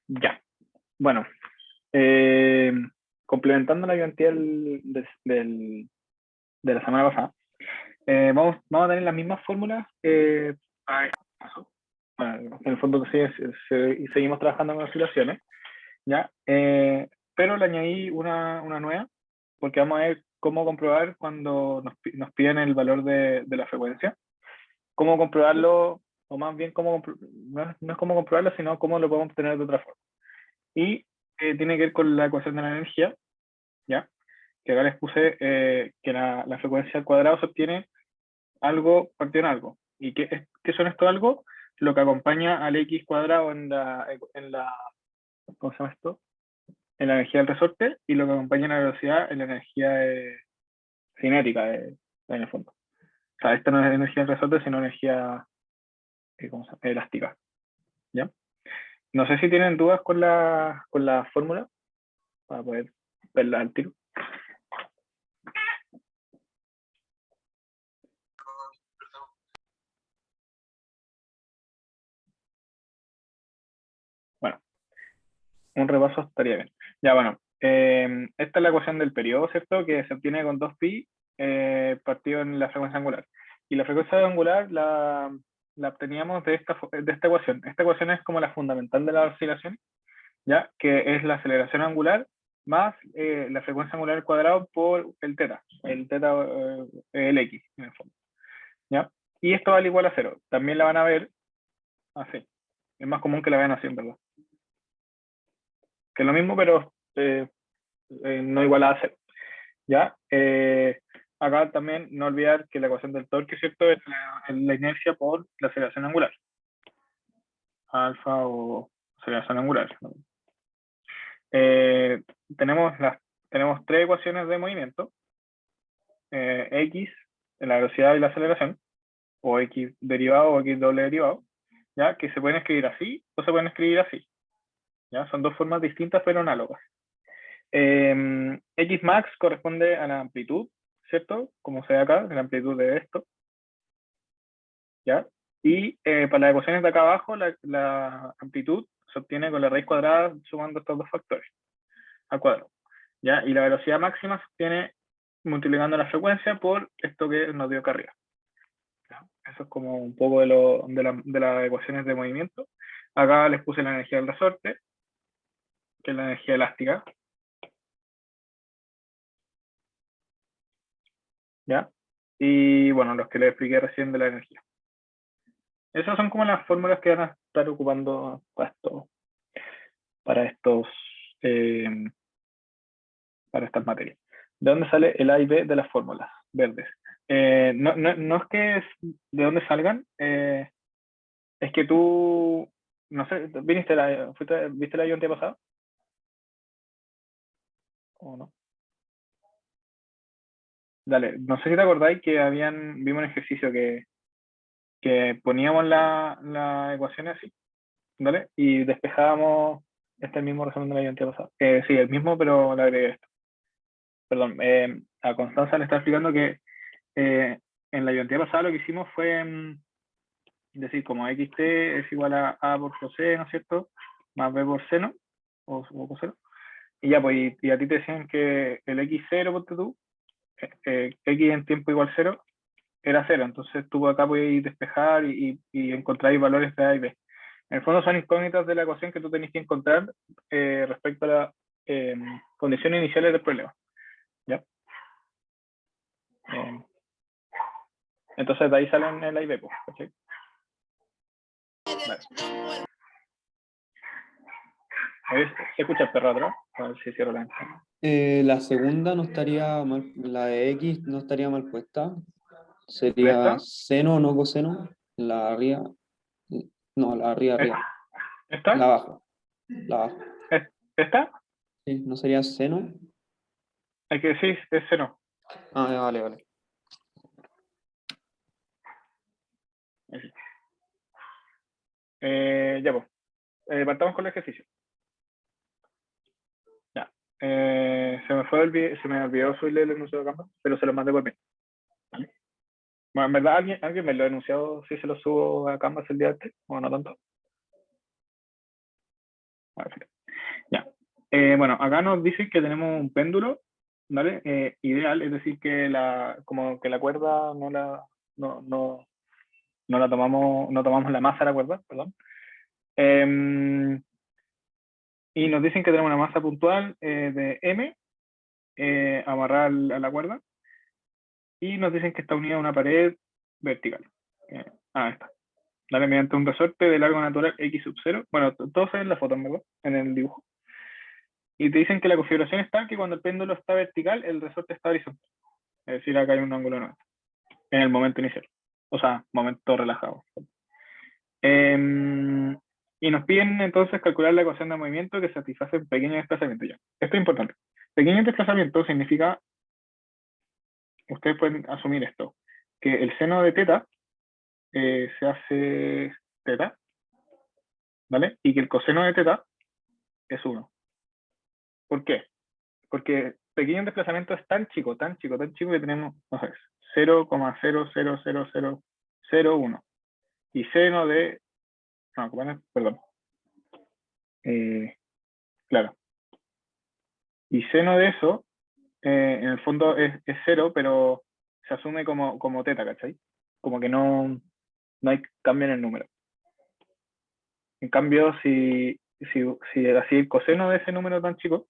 Ya, bueno, eh, complementando la ayudantía de la semana pasada, vamos a tener las mismas fórmulas. Ay, pasó. Bueno, en el fondo sí, seguimos trabajando con oscilaciones, ¿ya? Pero le añadí una nueva, porque vamos a ver cómo comprobar cuando nos piden el valor de la frecuencia, cómo comprobarlo, o más bien no es cómo comprobarlo, sino cómo lo podemos obtener de otra forma. Y tiene que ver con la ecuación de la energía, ¿ya? Que acá les puse que la frecuencia al cuadrado se obtiene algo partido en algo. ¿Y qué son estos algo? Lo que acompaña al x cuadrado ¿cómo se llama esto? En la energía del resorte, y lo que acompaña a la velocidad en la energía cinética, en el fondo. O sea, esta no es energía del resorte, sino energía ¿cómo se llama? Elástica, ¿ya? No sé si tienen dudas con la fórmula, para poder verla al tiro. Bueno, un repaso estaría bien. Ya, bueno, esta es la ecuación del periodo, ¿cierto? Que se obtiene con 2pi partido en la frecuencia angular. Y la frecuencia angular la obteníamos de esta ecuación. Esta ecuación es como la fundamental de la oscilación, ¿ya? Que es la aceleración angular más la frecuencia angular al cuadrado por el x, en el fondo, ¿ya? Y esto vale igual a cero. También la van a ver así. Es más común que la vean así, en verdad. Que es lo mismo, pero no igual a cero. ¿Ya? Acá también no olvidar que la ecuación del torque, ¿cierto? Es la inercia por la aceleración angular. Alfa o aceleración angular, ¿no? Eh, tenemos, tenemos tres ecuaciones de movimiento. X, la velocidad y la aceleración, o X derivado o X doble derivado, ¿ya? Que se pueden escribir así o se pueden escribir así. ¿Ya? Son dos formas distintas pero análogas. X max corresponde a la amplitud, ¿cierto? Como se ve acá, la amplitud de esto, ¿ya? Y para las ecuaciones de acá abajo, la amplitud se obtiene con la raíz cuadrada sumando estos dos factores al cuadrado, ¿ya? Y la velocidad máxima se obtiene multiplicando la frecuencia por esto que nos dio acá arriba, ¿ya? Eso es como un poco de las ecuaciones de movimiento. Acá les puse la energía del resorte, que es la energía elástica, ¿ya? Y bueno, los que les expliqué recién de la energía. Esas son como las fórmulas que van a estar ocupando para estos, eh, para estas materias. ¿De dónde sale el A y B de las fórmulas verdes? No es que de dónde salgan, es que tú, no sé, ¿viste la ayudantía pasada? ¿O no? Dale, no sé si te acordáis que vimos un ejercicio que poníamos la ecuación así, ¿vale? Y despejábamos el mismo resumen de la ayudantía pasada. Sí, el mismo, pero le agregué esto. Perdón, a Constanza le está explicando que en la ayudantía pasada lo que hicimos fue decir como xt es igual a por coseno, ¿cierto? Más b por seno, o coseno. Y ya, pues, y a ti te decían que el x0, ponte tú, x en tiempo igual 0, era 0. Entonces tú acá podías despejar y encontrar valores de a y b. En el fondo son incógnitas de la ecuación que tú tenés que encontrar respecto a las condiciones iniciales del problema, ¿ya? Eh, entonces de ahí salen el a y b, pues, ¿sí? Vale. ¿Se escucha el perro atrás? A ver si cierro la ventana. La segunda no estaría mal, la de X no estaría mal puesta. Sería ¿Esta? seno, no coseno. La arriba, no, la arriba. La ¿Esta? abajo. La abajo. ¿Esta? Sí, ¿no sería seno? Hay que decir, es seno. Ah, vale, vale. Ya, pues. Partamos con el ejercicio. Ya. Se me olvidó subirle el enunciado de Canva, pero se lo mandé por mí. Bueno, en verdad, ¿alguien me lo ha enunciado si se lo subo a Canvas el día de este? ¿O no tanto? Bueno, ya. Bueno, acá nos dicen que tenemos un péndulo, ¿vale? Ideal, es decir, que como que la cuerda no, no, no la tomamos, no tomamos la masa de la cuerda, perdón. Y nos dicen que tenemos una masa puntual de M amarrada a la cuerda, y nos dicen que está unida a una pared vertical. Está. ¿Vale? Mediante un resorte de largo natural X sub 0. Bueno, todo se ve en la foto, ¿verdad? En el dibujo. Y te dicen que la configuración está que cuando el péndulo está vertical, el resorte está horizontal. Es decir, acá hay un ángulo 90 en el momento inicial. O sea, momento relajado. Y nos piden entonces calcular la ecuación de movimiento que satisface pequeños desplazamientos. Ya. Esto es importante. Pequeños desplazamientos significa, ustedes pueden asumir esto, que el seno de teta se hace teta, ¿vale? Y que el coseno de teta es 1. ¿Por qué? Porque pequeño desplazamiento es tan chico, tan chico, tan chico que tenemos, no sé, 0,000001. Y seno de, no, perdón, claro. Y seno de eso, en el fondo es 0, pero se asume como teta, ¿cachai? Como que no hay cambio en el número. En cambio, si así el coseno de ese número tan chico,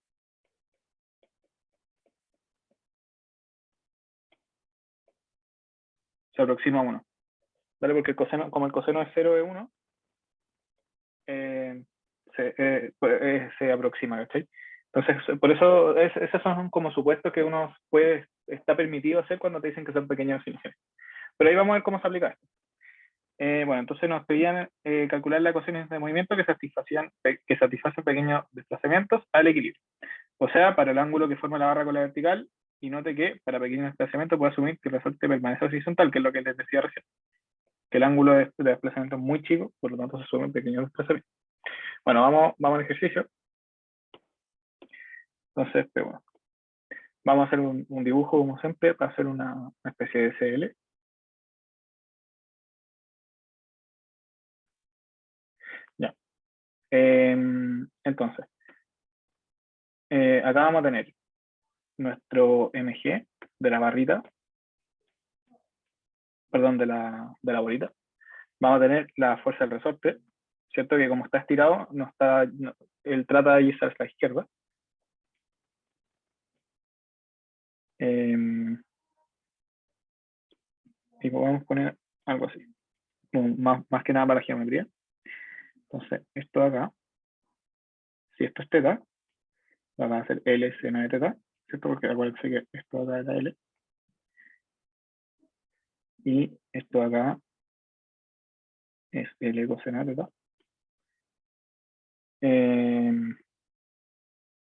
se aproxima a 1. ¿Vale? Porque como el coseno es 0 de 1, se aproxima, ¿cachai? Entonces, por eso esos son como supuestos que uno está permitido hacer cuando te dicen que son pequeñas oscilaciones. Pero ahí vamos a ver cómo se aplica esto. Bueno, entonces nos pedían calcular las ecuaciones de movimiento que satisfacen pequeños desplazamientos al equilibrio. O sea, para el ángulo que forma la barra con la vertical, y note que para pequeños desplazamientos puede asumir que el resorte permanece horizontal, que es lo que les decía recién. Que el ángulo de desplazamiento es muy chico, por lo tanto se asumen pequeños desplazamientos. Bueno, vamos al ejercicio. Entonces, bueno, vamos a hacer un dibujo, como siempre, para hacer una especie de SL. Ya. Entonces, acá vamos a tener nuestro MG de la barrita, perdón, de la bolita. Vamos a tener la fuerza del resorte, ¿cierto? Que como está estirado, él trata de irse hacia la izquierda. Y podemos poner algo así, más que nada para la geometría. Entonces, esto de acá, si esto es teta, va a ser L seno de teta, ¿cierto? Porque acuérdense que esto de acá es la L. Y esto de acá es L coseno de teta.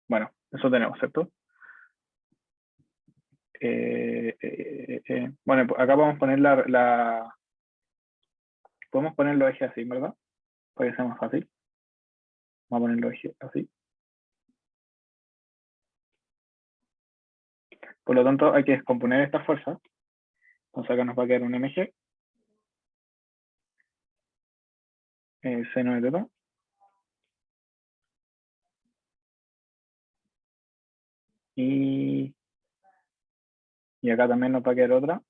Bueno, eso tenemos, ¿cierto? Bueno, acá podemos poner podemos poner los ejes así, ¿verdad? Para que sea más fácil. Vamos a poner los ejes así. Por lo tanto, hay que descomponer esta fuerza. Entonces acá nos va a quedar un MG, seno de teta. Y acá también nos va a quedar otra.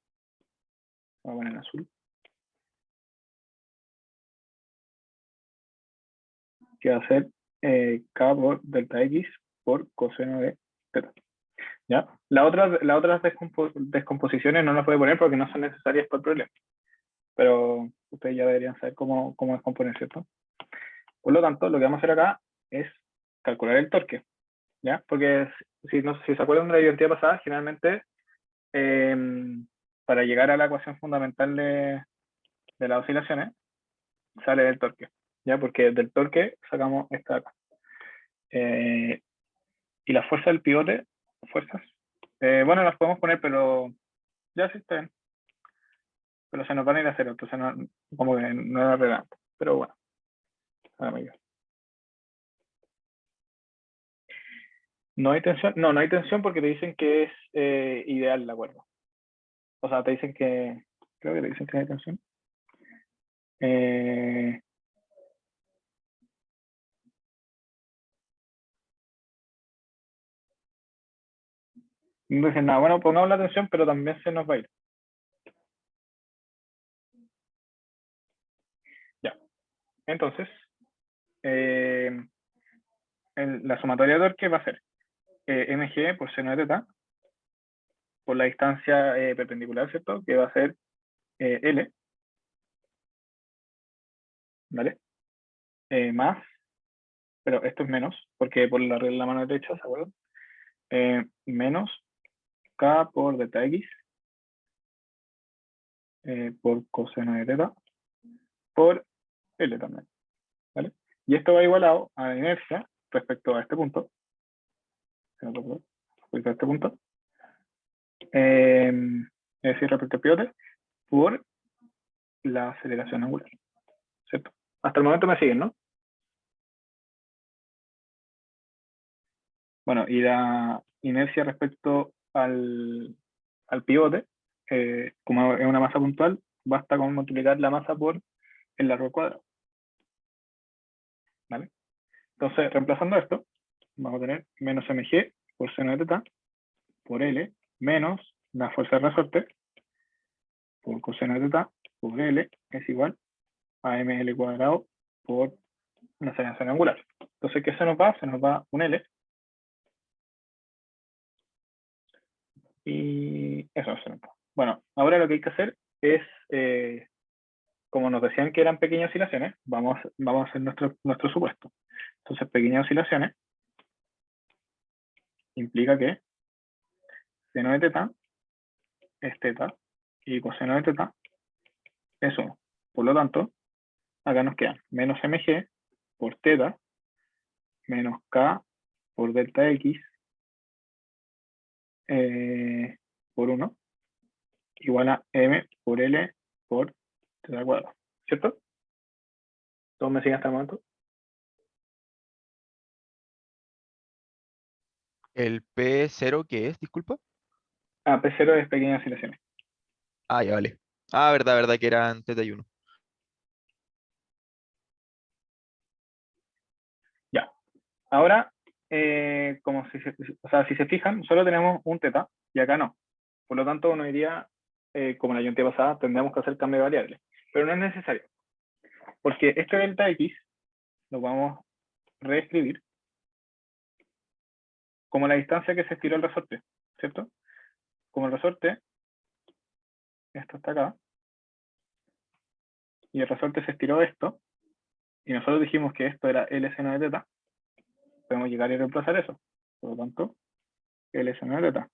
Voy a poner en azul. Que va a ser K por delta X por coseno de teta. ¿Ya? Las otras descomposiciones no las puede poner porque no son necesarias por el problema. Pero ustedes ya deberían saber cómo descomponer, ¿cierto? Por lo tanto, lo que vamos a hacer acá es calcular el torque. ¿Ya? Porque si se acuerdan de la diapositiva pasada, generalmente para llegar a la ecuación fundamental de las oscilaciones, sale del torque. ¿Ya? Porque del torque sacamos esta de acá. Y la fuerza del pivote, fuerzas, bueno, las podemos poner, pero ya sí está bien. Pero se nos van a ir a cero, entonces como que no era relevante. Pero bueno, ahora me ¿No hay tensión? No hay tensión porque te dicen que es ideal la cuerda. O sea, te dicen creo que te dicen que no hay tensión. No dicen nada. Bueno, pongamos la atención, pero también se nos va a ir. Ya. Entonces, la sumatoria de torque va a ser mg por seno de teta por la distancia perpendicular, ¿cierto? Que va a ser L, ¿vale? Más, pero esto es menos, porque por la regla de la mano derecha, ¿se acuerdan? Menos K por delta X por coseno de teta por L también, ¿vale? Y esto va igualado a la inercia respecto a este punto, respecto a este punto, es decir, respecto al pivote, por la aceleración angular, ¿cierto? Hasta el momento me siguen, ¿no? Bueno, y la inercia respecto al pivote, como es una masa puntual, basta con multiplicar la masa por el largo al cuadrado, ¿vale? Entonces, reemplazando esto, vamos a tener menos mg por seno de teta por L menos la fuerza de resorte por coseno de teta por L es igual a ml cuadrado por la aceleración angular. Entonces, ¿qué se nos va? Se nos va un L. Y eso se nos va. Bueno, ahora lo que hay que hacer es, como nos decían que eran pequeñas oscilaciones, vamos a hacer nuestro supuesto. Entonces, pequeñas oscilaciones implica que seno de teta es teta y coseno de teta es 1. Por lo tanto, acá nos quedan menos mg por teta menos k por delta x por 1 igual a m por l por teta cuadrado. ¿Cierto? ¿Todos me siguen hasta el momento? ¿El P0 qué es? Disculpa. Ah, P0 es pequeñas oscilaciones. Ah, ya vale. Ah, verdad que eran teta y 1. Ya. Ahora, como o sea, si se fijan, solo tenemos un teta y acá no. Por lo tanto, uno diría, como la llantía pasada, tendríamos que hacer cambio de variable. Pero no es necesario, porque este delta x lo vamos a reescribir como la distancia que se estiró el resorte, ¿cierto? Como el resorte, esto está acá, y el resorte se estiró esto, y nosotros dijimos que esto era L seno de teta, podemos llegar y reemplazar eso. Por lo tanto, L seno de teta,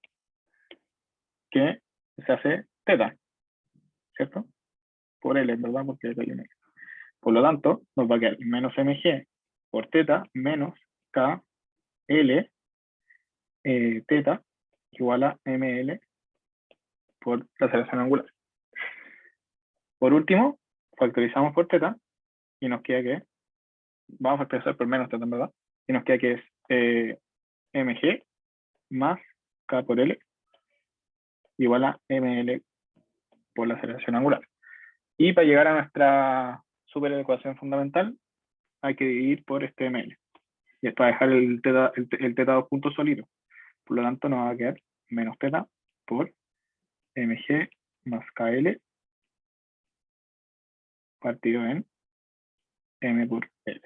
que se hace teta, ¿cierto? Por L, ¿verdad? Porque hay un L. Por lo tanto, nos va a quedar menos mg por teta menos k l teta igual a ml por la aceleración angular. Por último, factorizamos por teta y nos queda que, vamos a factorizar por menos teta, ¿verdad? Y nos queda que es mg más k por l igual a ml por la aceleración angular. Y para llegar a nuestra superecuación fundamental, hay que dividir por este ml. Y esto va a dejar el teta 2 puntos solitos. Por lo tanto, nos va a quedar menos teta por mg más kl partido en m por l.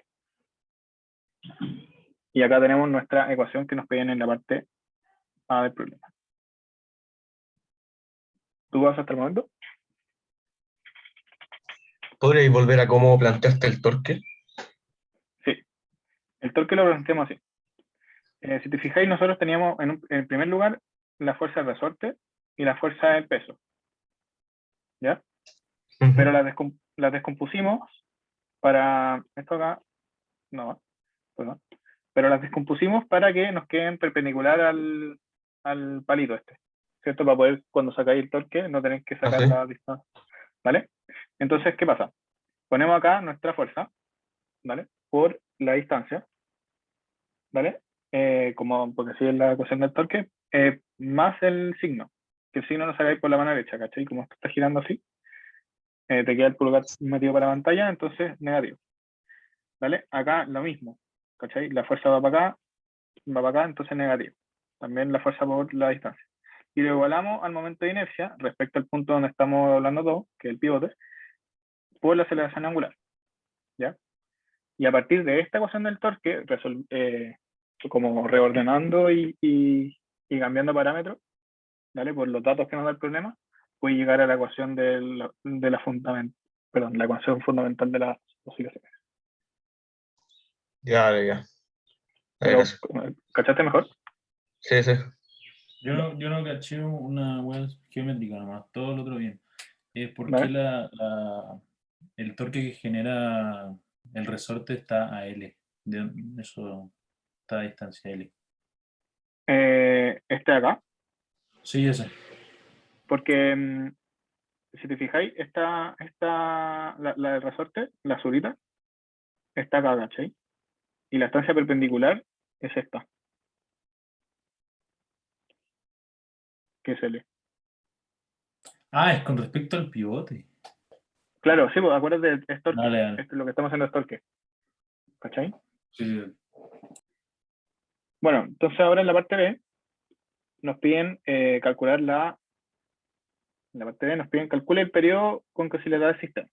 Y acá tenemos nuestra ecuación que nos pedían en la parte A del problema. ¿Tú vas hasta el momento? ¿Podríais volver a cómo planteaste el torque? Sí. El torque lo planteamos así. Si te fijáis, nosotros teníamos en primer lugar la fuerza del resorte y la fuerza del peso. ¿Ya? Pero las descompusimos para... Esto acá... No, perdón. Pero las descompusimos para que nos queden perpendicular al palito este. ¿Cierto? Para poder, cuando sacáis el torque, no tenéis que sacar la distancia. ¿Vale? Entonces, ¿qué pasa? Ponemos acá nuestra fuerza, ¿vale? Por la distancia, ¿vale? Como porque si es la ecuación del torque, más el signo. Que el signo lo sacáis por la mano derecha, ¿cachai? Como esto está girando así, te queda el pulgar metido para la pantalla, entonces negativo. ¿Vale? Acá lo mismo, ¿cachai? La fuerza va para acá, entonces negativo. También la fuerza por la distancia. y lo igualamos al momento de inercia respecto al punto donde estamos hablando todos, que es el pivote, por la aceleración angular, ¿ya? Y a partir de esta ecuación del torque, como reordenando y cambiando parámetros, ¿vale? Por los datos que nos da el problema, puede llegar a la ecuación la ecuación fundamental de las oscilaciones. Ya, ya. Pero, Gracias. ¿cachaste mejor? Sí, sí. Yo no caché una hueá geométrica nomás, todo lo otro bien. ¿Por qué ¿Vale? el torque que genera el resorte está a L? Eso está a distancia L. Este de acá, Sí, ese. porque si te fijáis, la del resorte, la azulita, está acá, ¿cachai? Y la estancia perpendicular es esta, que es L. Ah, es con respecto al pivote. Claro, sí, pues acuérdate, es torque. Dale, dale. Lo que estamos haciendo es torque. ¿Cachai? Sí. Bueno, entonces ahora en la parte B nos piden calcular en la parte B nos piden calcule el periodo con que se le da el sistema.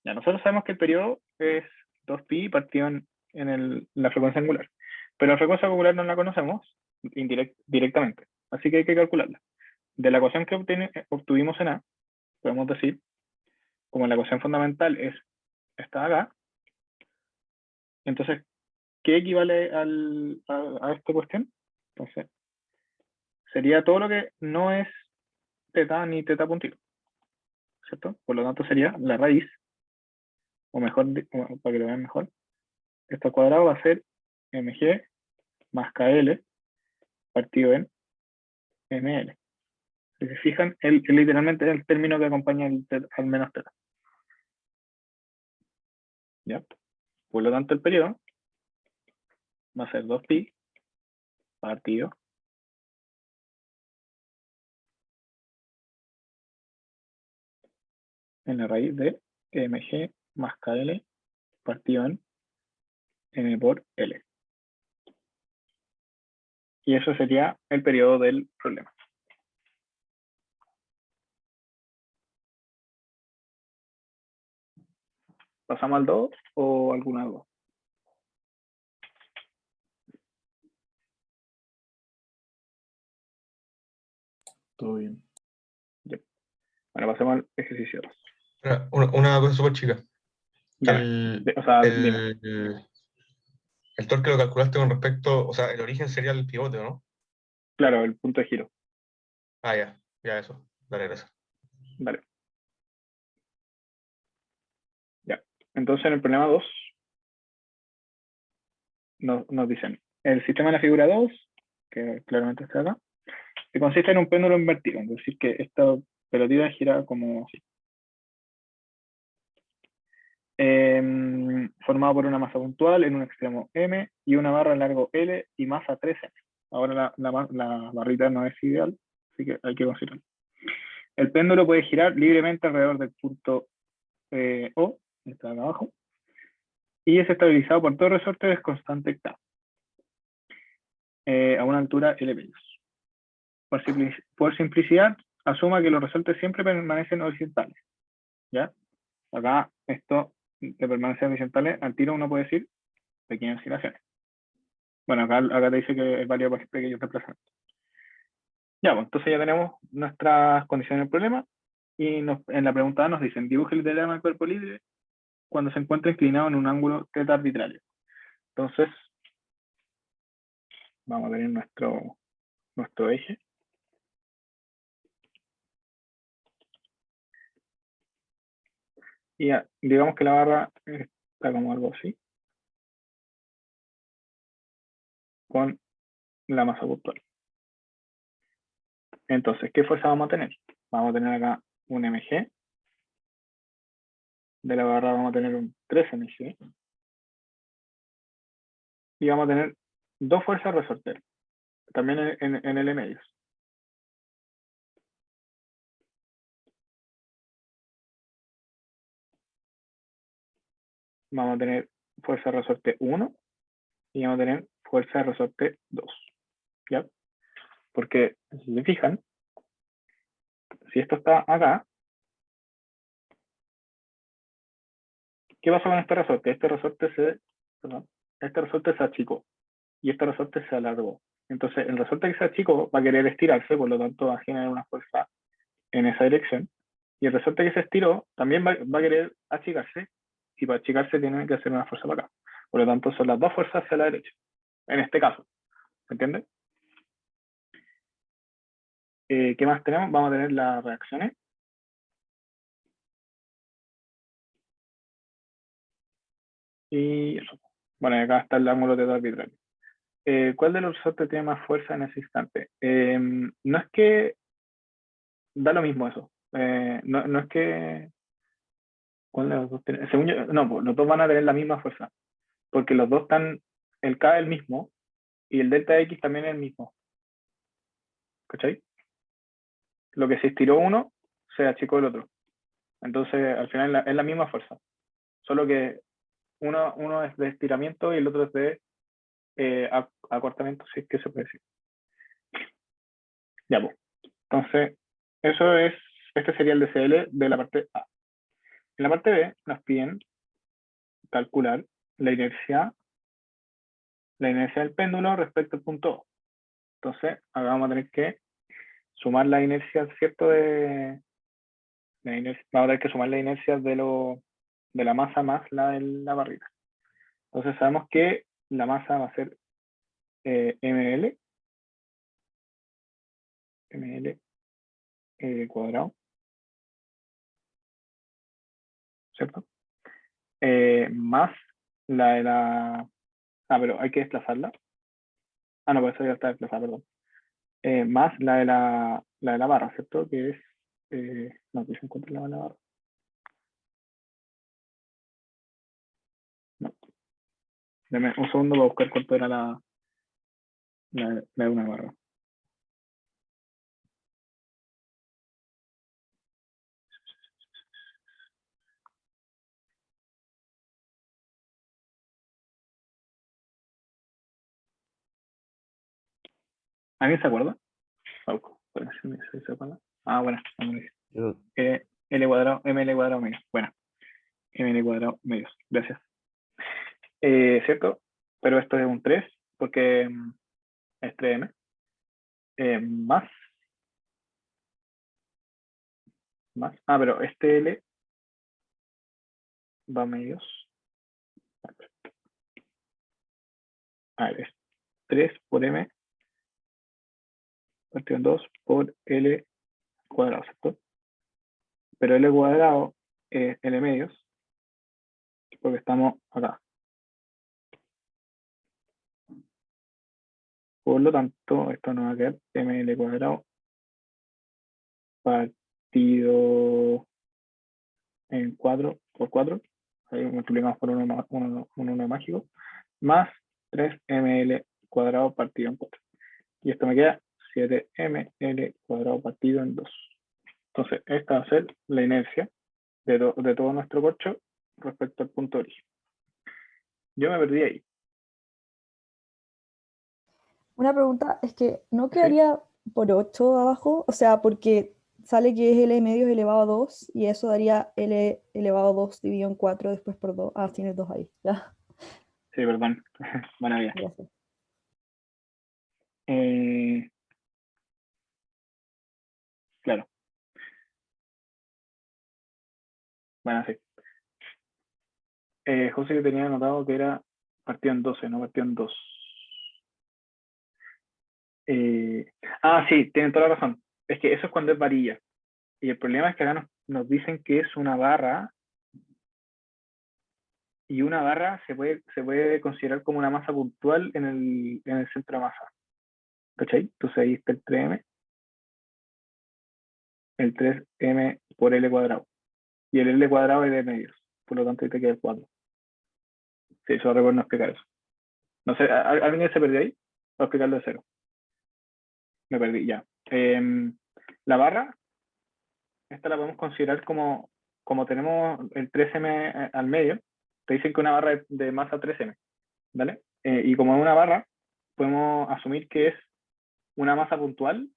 Ya, nosotros sabemos que el periodo es 2pi partido en la frecuencia angular. Pero la frecuencia angular no la conocemos directamente. Así que hay que calcularla. De la ecuación que obtuvimos en A, podemos decir, como la ecuación fundamental es esta de acá, entonces, ¿qué equivale a esta cuestión? Entonces, sería todo lo que no es teta ni teta puntito, ¿cierto? Por lo tanto, sería la raíz, o mejor, para que lo vean mejor, esto al cuadrado va a ser mg más kl partido en ml. Si se fijan, literalmente es el término que acompaña al menos teta. ¿Ya? Por lo tanto, el periodo va a ser 2pi partido en la raíz de mg más kl partido en m por l. Y eso sería el periodo del problema. ¿Pasamos al 2 o alguna duda? Todo bien. Bueno, pasemos al ejercicio 2. Una cosa súper chica. Dime. El, Dime. el torque lo calculaste con respecto, o sea, el origen sería el pivote, ¿no? Claro, el punto de giro. Ah, ya eso. Dale, gracias. Vale. Ya. Entonces, en el problema 2, nos dicen, el sistema de la figura 2, que claramente está acá, que consiste en un péndulo invertido, es decir, que esta pelotita gira como así. Formado por una masa puntual en un extremo M y una barra en largo L y masa 3M. Ahora la barrita no es ideal, así que hay que considerarlo. El péndulo puede girar libremente alrededor del punto O, que está acá abajo, y es estabilizado por dos resortes constante K, a una altura L medios. Por simplicidad, asuma que los resortes siempre permanecen horizontales. ¿Ya? Acá esto de permanecer horizontales, al tiro uno puede decir pequeñas oscilaciones. Bueno, acá te dice que es válido para pequeños desplazamientos. Ya, pues entonces ya tenemos nuestras condiciones del problema y en la pregunta nos dicen, dibuje el diagrama del cuerpo libre cuando se encuentra inclinado en un ángulo θ arbitrario. Entonces, vamos a tener nuestro eje. Y ya, digamos que la barra está como algo así, con la masa puntual. Entonces, ¿qué fuerza vamos a tener? Vamos a tener acá un mg. De la barra vamos a tener un 3mg. Y vamos a tener dos fuerzas resorteras, también en L medios. Vamos a tener fuerza de resorte 1 y vamos a tener fuerza de resorte 2. ¿Ya? Porque, si se fijan, si esto está acá, ¿qué pasa con este resorte? Este resorte se achicó y este resorte se alargó. Entonces, el resorte que se achicó va a querer estirarse, por lo tanto va a generar una fuerza en esa dirección. Y el resorte que se estiró también va a querer achicarse, y para achicarse tiene que hacer una fuerza para acá. Por lo tanto, son las dos fuerzas hacia la derecha, en este caso. ¿Se entiende? ¿Qué más tenemos? Vamos a tener las reacciones. Y eso. Bueno, acá está el ángulo de arbitrario. ¿Cuál de los resortes tiene más fuerza en ese instante? No es que da lo mismo eso. No es que... ¿Cuál de los dos tiene? Según yo, no, pues, los dos van a tener la misma fuerza, porque los dos están, el K es el mismo y el delta X también es el mismo. ¿Cachai? Lo que se estiró uno, se achicó el otro. Entonces, al final es la misma fuerza. Solo que uno es de estiramiento y el otro es de acortamiento, si es que se puede decir. Ya, pues. Entonces, este sería el DCL de la parte A. En la parte B nos piden calcular la inercia del péndulo respecto al punto O. Entonces, acá vamos a tener que sumar la inercia, ¿cierto? Vamos a tener que sumar la inercia de la masa más la de la barriga. Entonces sabemos que la masa va a ser ml cuadrado, ¿cierto? Más la de la... Ah, pero hay que desplazarla. Ah, no, pues eso ya está desplazada, perdón. Más la de la barra, ¿cierto? Que es... no, que se encuentra la de la barra. No. Deme un segundo para buscar cuánto era la de una barra. ¿Alguien se acuerda? Pauco, bueno, si se acuerda. Ah, bueno, Yo- L cuadrado, ML cuadrado medio. Bueno, ML cuadrado medios. Gracias. ¿Cierto? Pero esto es un 3 porque es 3M. Más. Ah, pero este L va a medios. A ver, es 3 por M partido en 2 por L cuadrado, ¿cierto? Pero L cuadrado es L medios porque estamos acá. Por lo tanto, esto nos va a quedar ML cuadrado partido en 4 por 4. Ahí multiplicamos por uno mágico. Más 3ml cuadrado partido en 4. Y esto me queda 7ml cuadrado partido en 2. Entonces, esta va a ser la inercia de todo nuestro corcho respecto al punto de origen. Yo me perdí ahí. Una pregunta es que ¿no ¿Sí? quedaría por 8 abajo? O sea, porque sale que es L medios elevado a 2 y eso daría L elevado a 2 dividido en 4 después por 2. Ah, tienes 2 ahí. Ya, Sí, perdón. Buena vida. gracias. Claro. Bueno, sí. José que tenía anotado que era partido en 12, no partido en 2. Sí, tienen toda la razón. Es que eso es cuando es varilla. Y el problema es que acá nos dicen que es una barra, y una barra se puede considerar como una masa puntual en el centro de masa. ¿Cachai? Entonces ahí está el 3M, el 3M por L cuadrado. Y el L cuadrado es de medios. Por lo tanto, ahí te queda el 4. Sí, eso recuerdo no explicar eso. No sé, ¿alguien se perdió ahí? Voy a explicarlo de cero. Me perdí, ya. La barra, esta la podemos considerar como tenemos el 3M al medio. Te dicen que una barra es de masa 3M, ¿vale? Y como es una barra, podemos asumir que es una masa puntual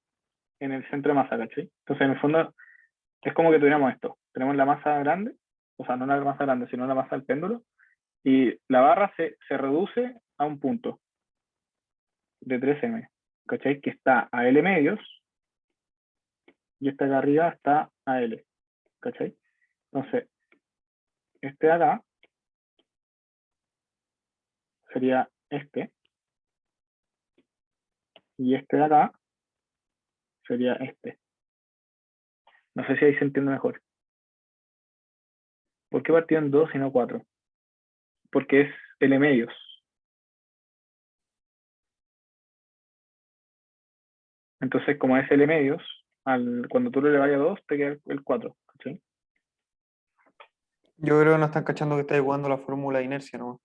en el centro de masa, ¿cachai? Entonces, en el fondo, es como que tuviéramos esto. Tenemos la masa grande, o sea, no la masa grande, sino la masa del péndulo, y la barra se reduce a un punto de 3M, ¿cachai? Que está a L medios, y esta de arriba está a L, ¿cachai? Entonces, este de acá sería este, y este de acá sería este. No sé si ahí se entiende mejor. ¿Por qué partió en 2 y no 4? Porque es L medios. Entonces, como es L medios, cuando tú le vayas a 2, te queda el 4, ¿cachai? Yo creo que no están cachando que estáis jugando la fórmula de inercia, ¿no?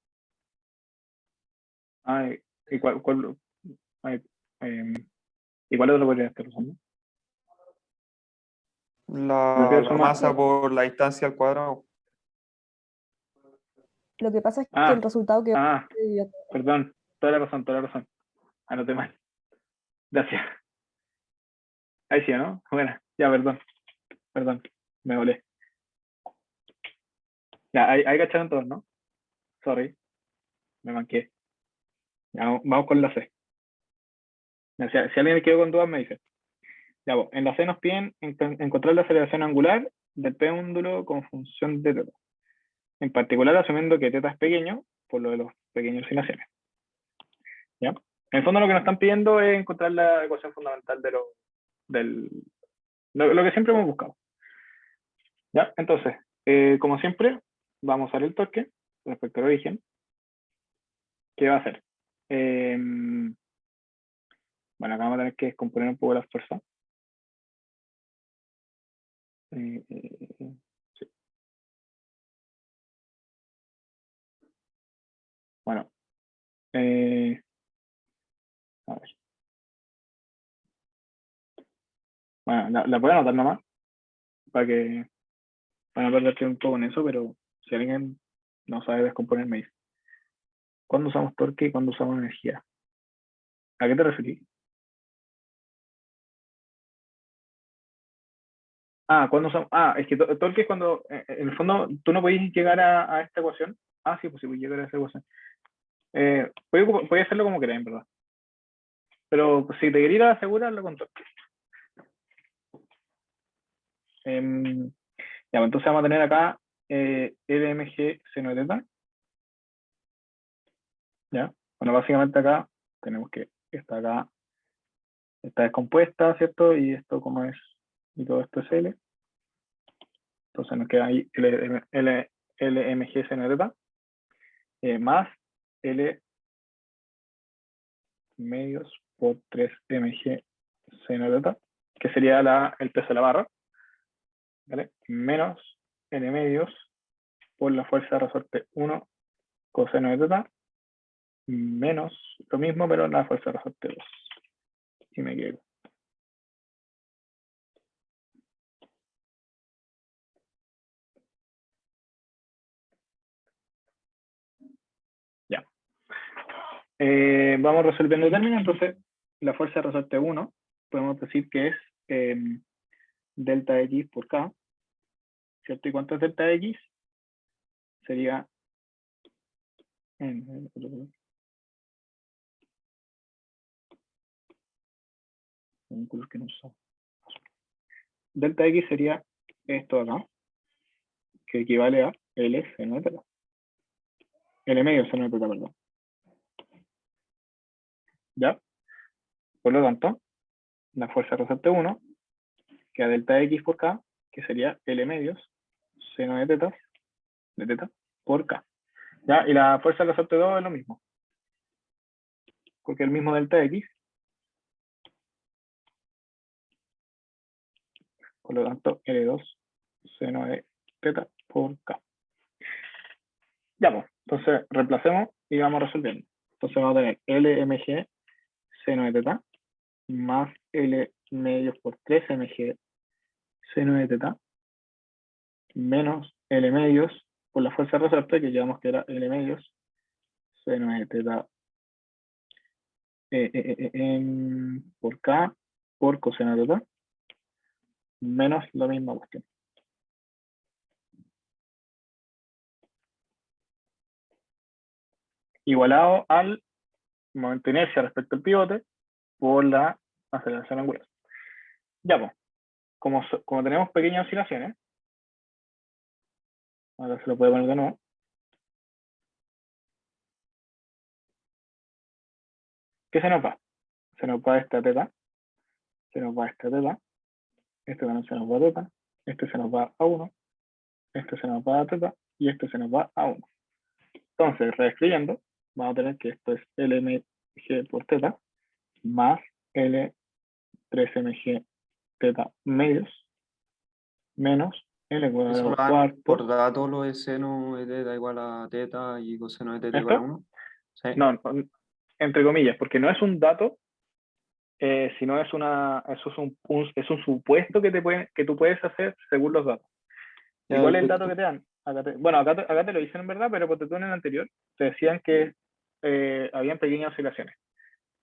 Ah, ¿y ay, em, ¿y cuál otro podría estar usando? Lo que La suma- masa por la distancia al cuadrado. Lo que pasa es que Ah, el resultado que ah, perdón, toda la razón. Anoté mal. Gracias. Ahí sí, ¿no? Bueno, ya, perdón, me volé. Ya, ahí cacharon todos, ¿no? Sorry, me manqué. Ya, vamos con la C. Ya, si alguien me quedó con dudas, me dice. Ya, en la C nos piden encontrar la aceleración angular del péndulo con función de θ. En particular, asumiendo que θ es pequeño, por lo de los pequeños oscilaciones. ¿Ya? En el fondo, lo que nos están pidiendo es encontrar la ecuación fundamental de lo que siempre hemos buscado. ¿Ya? Entonces, como siempre, vamos a usar el torque respecto al origen. ¿Qué va a hacer? Bueno, acá vamos a tener que descomponer un poco las fuerzas. Sí. Bueno, a ver. Bueno, la puedo anotar nomás para no perder un poco en eso, pero si alguien no sabe descomponer, me dice. ¿Cuándo usamos torque y cuándo usamos energía? ¿A qué te referís? Es que torque es cuando, en el fondo, tú no podés llegar a esta ecuación. Ah, sí, pues sí, puedes llegar a esa ecuación. Puedes hacerlo como queráis, en verdad. Pero pues, si te querías asegurarlo con torque. Ya, pues, entonces vamos a tener acá LMG seno de θ. ¿Ya? Bueno, básicamente acá tenemos que esta acá está descompuesta, ¿cierto? Y esto como es, y todo esto es L. Entonces nos queda ahí LMG seno de θ más L medios por 3mg seno de θ, que sería el peso de la barra, ¿vale? Menos L medios por la fuerza de resorte 1 coseno de θ, menos lo mismo, pero la fuerza de resorte 2. Si me equivoco. Ya. Vamos resolviendo términos, entonces la fuerza de resorte 1 podemos decir que es delta X por K, ¿cierto? ¿Y cuánto es delta X? Sería que no usamos. Delta X sería esto acá, que equivale a L seno de θ. L medio seno de θ, perdón. ¿Ya? Por lo tanto, la fuerza de resorte 1 queda delta X por K, que sería L medios seno de θ por K. ¿Ya? Y la fuerza de resorte 2 es lo mismo, porque el mismo delta X. Por lo tanto, L2 seno de θ por K. Ya, pues, entonces reemplacemos y vamos resolviendo. Entonces vamos a tener LMG seno de θ más L medios por 3mg seno de θ menos L medios por la fuerza de resorte, que llevamos que era L medios seno de θ por K por coseno de θ menos la misma cuestión. Igualado al momento de inercia respecto al pivote por la aceleración angular. Ya, pues, como tenemos pequeñas oscilaciones, ahora se lo puedo poner de nuevo. ¿Qué se nos va? Se nos va esta teta, se nos va esta teta, este también se nos va a teta, este se nos va a 1, este se nos va a teta y este se nos va a 1. Entonces, reescribiendo, vamos a tener que esto es LMG por teta más L3MG teta medios menos L Eso cuadrado lo dan cuarto. por dato lo de seno de teta igual a teta y coseno de teta igual a ¿Esto? 1. Sí. No, entre comillas, porque no es un dato, sino eso es un supuesto que tú puedes hacer según los datos. ¿Y Ya, cuál es el dato que te dan? Bueno, acá te lo dicen en verdad, pero porque tú en el anterior te decían que habían pequeñas oscilaciones.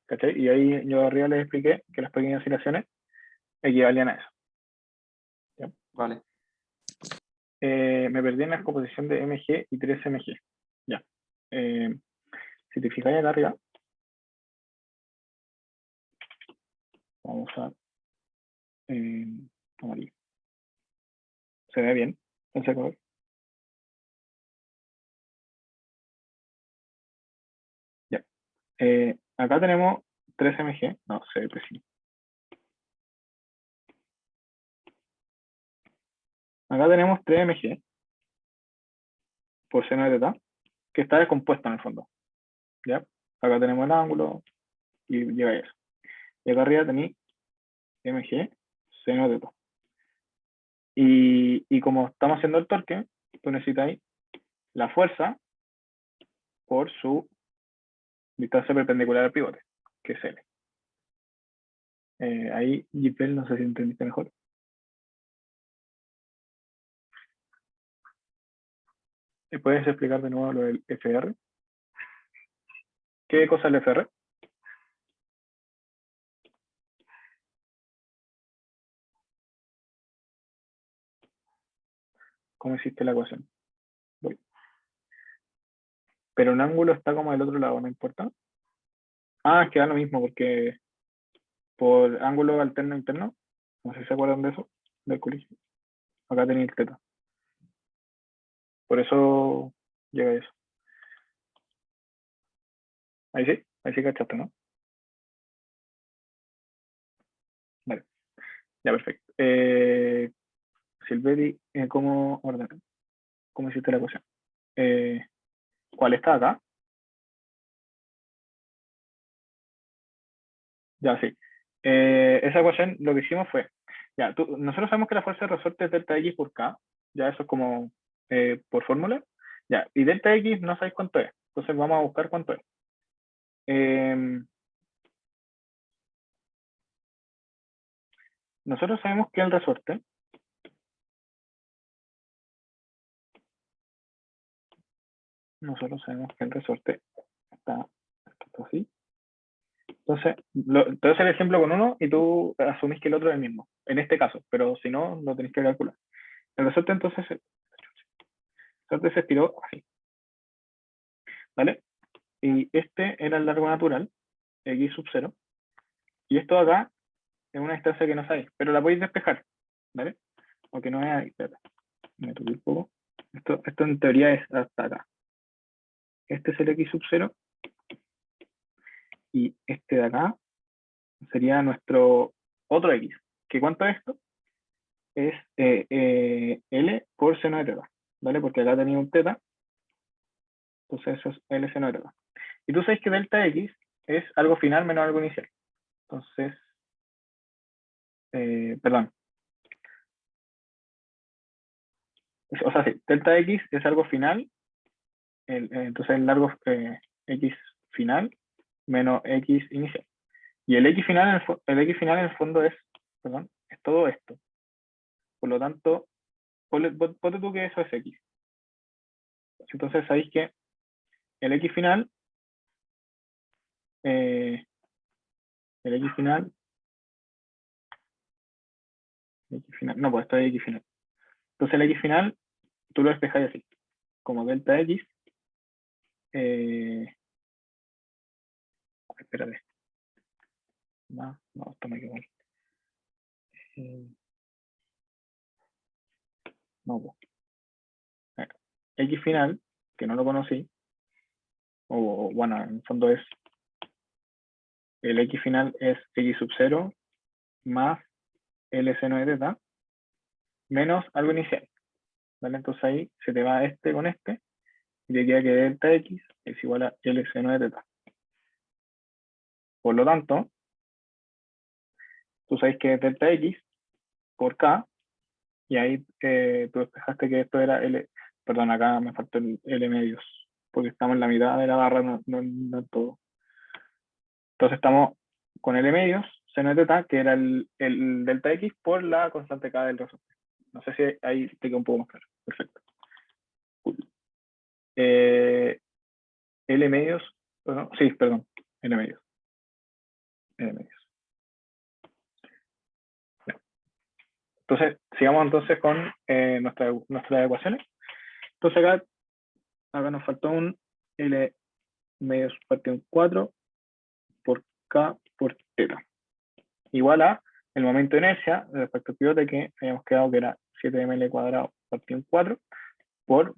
¿Cachai? Y ahí yo arriba les expliqué que las pequeñas oscilaciones equivalían a eso. ¿Ya? Vale. Me perdí en la composición de MG y 3MG. Ya. Si te fijáis acá arriba, vamos a usar amarillo. Se ve bien ese color. Ya. Acá tenemos 3MG. No, se ve pésimo. Acá tenemos 3MG por seno de teta, que está descompuesto en el fondo. ¿Ya? Acá tenemos el ángulo y llega a eso. Y acá arriba tenéis MG, seno de teta. Y como estamos haciendo el torque, tú necesitáis la fuerza por su distancia perpendicular al pivote, que es L. Ahí, Gipel, no sé si entendiste mejor. ¿Puedes explicar de nuevo lo del FR? ¿Qué cosa es el FR? ¿Cómo hiciste la ecuación? Voy. Pero un ángulo está como del otro lado, ¿no importa? Ah, es que da lo mismo, porque por ángulo alterno interno, no sé si se acuerdan de eso, del colegio. Acá tenéis el teta. Por eso llega eso. Ahí sí cachaste, ¿no? Vale, ya perfecto. Silvetti, ¿cómo hiciste la ecuación? ¿Cuál está acá? Ya, sí. Esa ecuación lo que hicimos fue, ya, nosotros sabemos que la fuerza de resorte es delta X por K, ya eso es como por fórmula, ya, y delta X no sabéis cuánto es, entonces vamos a buscar cuánto es. Nosotros sabemos que el resorte está así. Entonces, te voy a hacer el ejemplo con uno y tú asumís que el otro es el mismo, en este caso, pero si no, lo tenéis que calcular. El resorte entonces, se estiró así, ¿vale? Y este era el largo natural, X sub 0, y esto acá es una distancia que no sabéis, pero la podéis despejar, ¿vale? Aunque no es ahí, espérate, me toqué un poco. Esto en teoría es hasta acá. Este es el X sub 0, y este de acá sería nuestro otro X. ¿Que cuánto es esto? Es L por seno de teta, ¿vale? Porque acá tenía un teta, entonces eso es L seno de teta. Y tú sabes que delta X es algo final menos algo inicial. Entonces, perdón. O sea, sí, delta X es algo final, entonces el largo X final menos X inicial. Y el X final en el fondo es, perdón, es todo esto. Por lo tanto, ponte tú que eso es X. Entonces sabéis que el X final, eh, el X final, X final. No, pues esto es X final. Entonces el X final, tú lo despejas así, como delta X. Espérate. No, esto me quedó mal. No, pues. X final, que no lo conocí, o bueno, en el fondo es, el X final es X sub 0 más L seno de teta menos algo inicial. ¿Vale? Entonces ahí se te va este con este, y te queda que delta X es igual a L seno de teta. Por lo tanto, tú sabes que es delta X por K, y ahí tú despejaste que esto era L, perdón, acá me faltó el L medios, porque estamos en la mitad de la barra, no en todo. Entonces estamos con L medios, seno de teta, que era el delta X por la constante K del resorte. No sé si ahí te queda un poco más claro. Perfecto. Cool. L medios, bueno, sí, perdón, L medios. L medios. Entonces, sigamos entonces con nuestras ecuaciones. Entonces acá nos faltó un L medios partido en 4 por K por teta. Igual a el momento de inercia respecto al pivote que habíamos quedado que era 7ml cuadrado partido en 4 por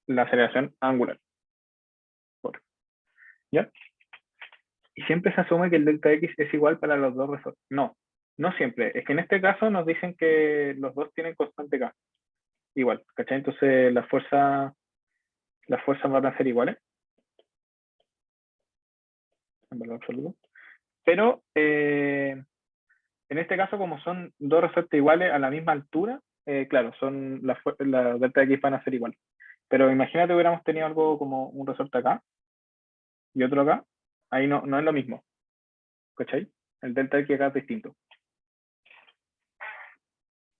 la aceleración angular. ¿Ya? Y siempre se asume que el delta X es igual para los dos resortes. No siempre. Es que en este caso nos dicen que los dos tienen constante K. Igual, ¿cachai? Entonces las fuerzas van a ser iguales. En valor absoluto. Pero en este caso, como son dos resortes iguales a la misma altura, claro, las delta X van a ser iguales. Pero imagínate hubiéramos tenido algo como un resorte acá y otro acá. Ahí no es lo mismo. ¿Cachai? El delta X acá es distinto.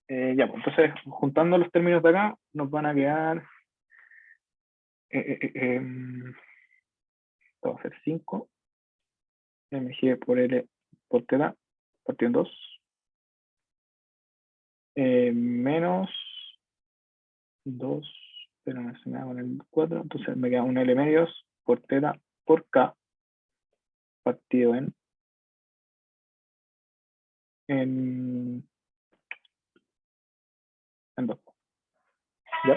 Ya, pues entonces, juntando los términos de acá, nos van a quedar. Esto va a ser 5 mg por L por teta partido en 2. Menos 2, pero no se me da con el 4, entonces me queda un L medios por teta por K partido en 2. ¿Ya?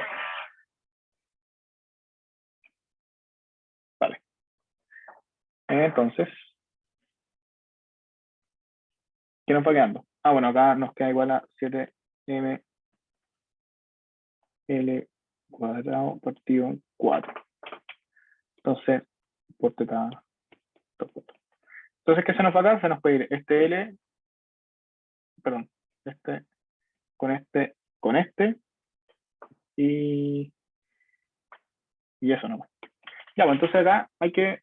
Vale. Entonces, ¿qué nos va quedando? Ah, bueno, acá nos queda igual a 7m L cuadrado partido en 4. Entonces, por teta. Entonces, ¿qué se nos va a dar? Se nos puede ir este L, perdón, este con este, y eso nomás. Ya, pues entonces acá hay que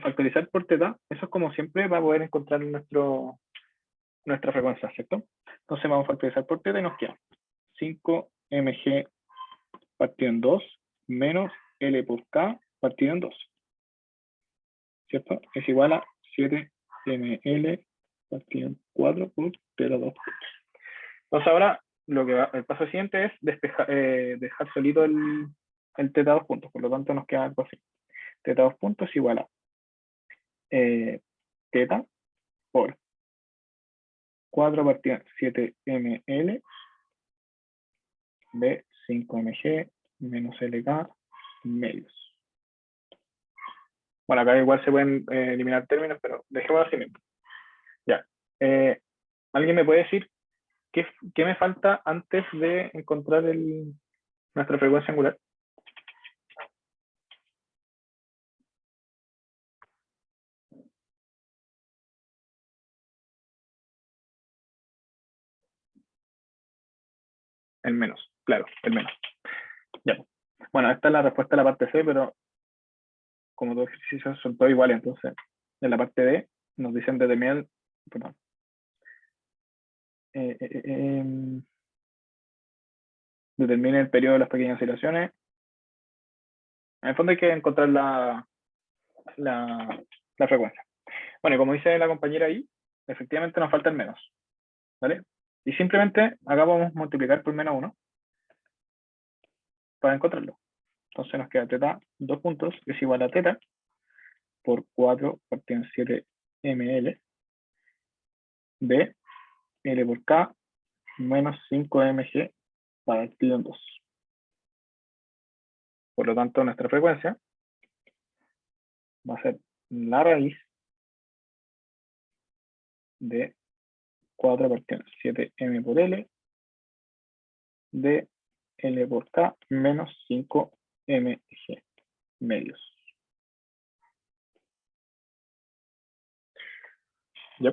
factorizar por teta. Eso es como siempre para poder encontrar nuestra frecuencia, ¿cierto? Entonces vamos a factorizar por teta y nos queda 5 mg partido en 2 menos L por K partido en 2. ¿Cierto? Es igual a 7 ml partido en 4 por teta 2. Entonces ahora el paso siguiente es dejar solito el teta 2 puntos. Por lo tanto nos queda algo así. Teta 2 puntos igual a teta por 4 partido 7 ml de 5 mg menos LK medios. Bueno, acá igual se pueden eliminar términos, pero dejémoslo así mismo. Ya. ¿Alguien me puede decir qué me falta antes de encontrar nuestra frecuencia angular? El menos, claro, el menos. Ya. Bueno, esta es la respuesta de la parte C, pero como todos los ejercicios son todos iguales, entonces en la parte D nos dicen determinar, perdón. Determine el periodo de las pequeñas oscilaciones. En el fondo hay que encontrar la frecuencia. Bueno, y como dice la compañera ahí, efectivamente nos falta el menos, ¿vale? Y simplemente acá vamos a multiplicar por menos 1 para encontrarlo. Entonces nos queda teta, 2 puntos, es igual a teta por 4 partido en 7 ml de L por K menos 5 mg partido en 2. Por lo tanto, nuestra frecuencia va a ser la raíz de 4 partido en 7 m por L de L por K menos 5 mg medios. ¿Ya?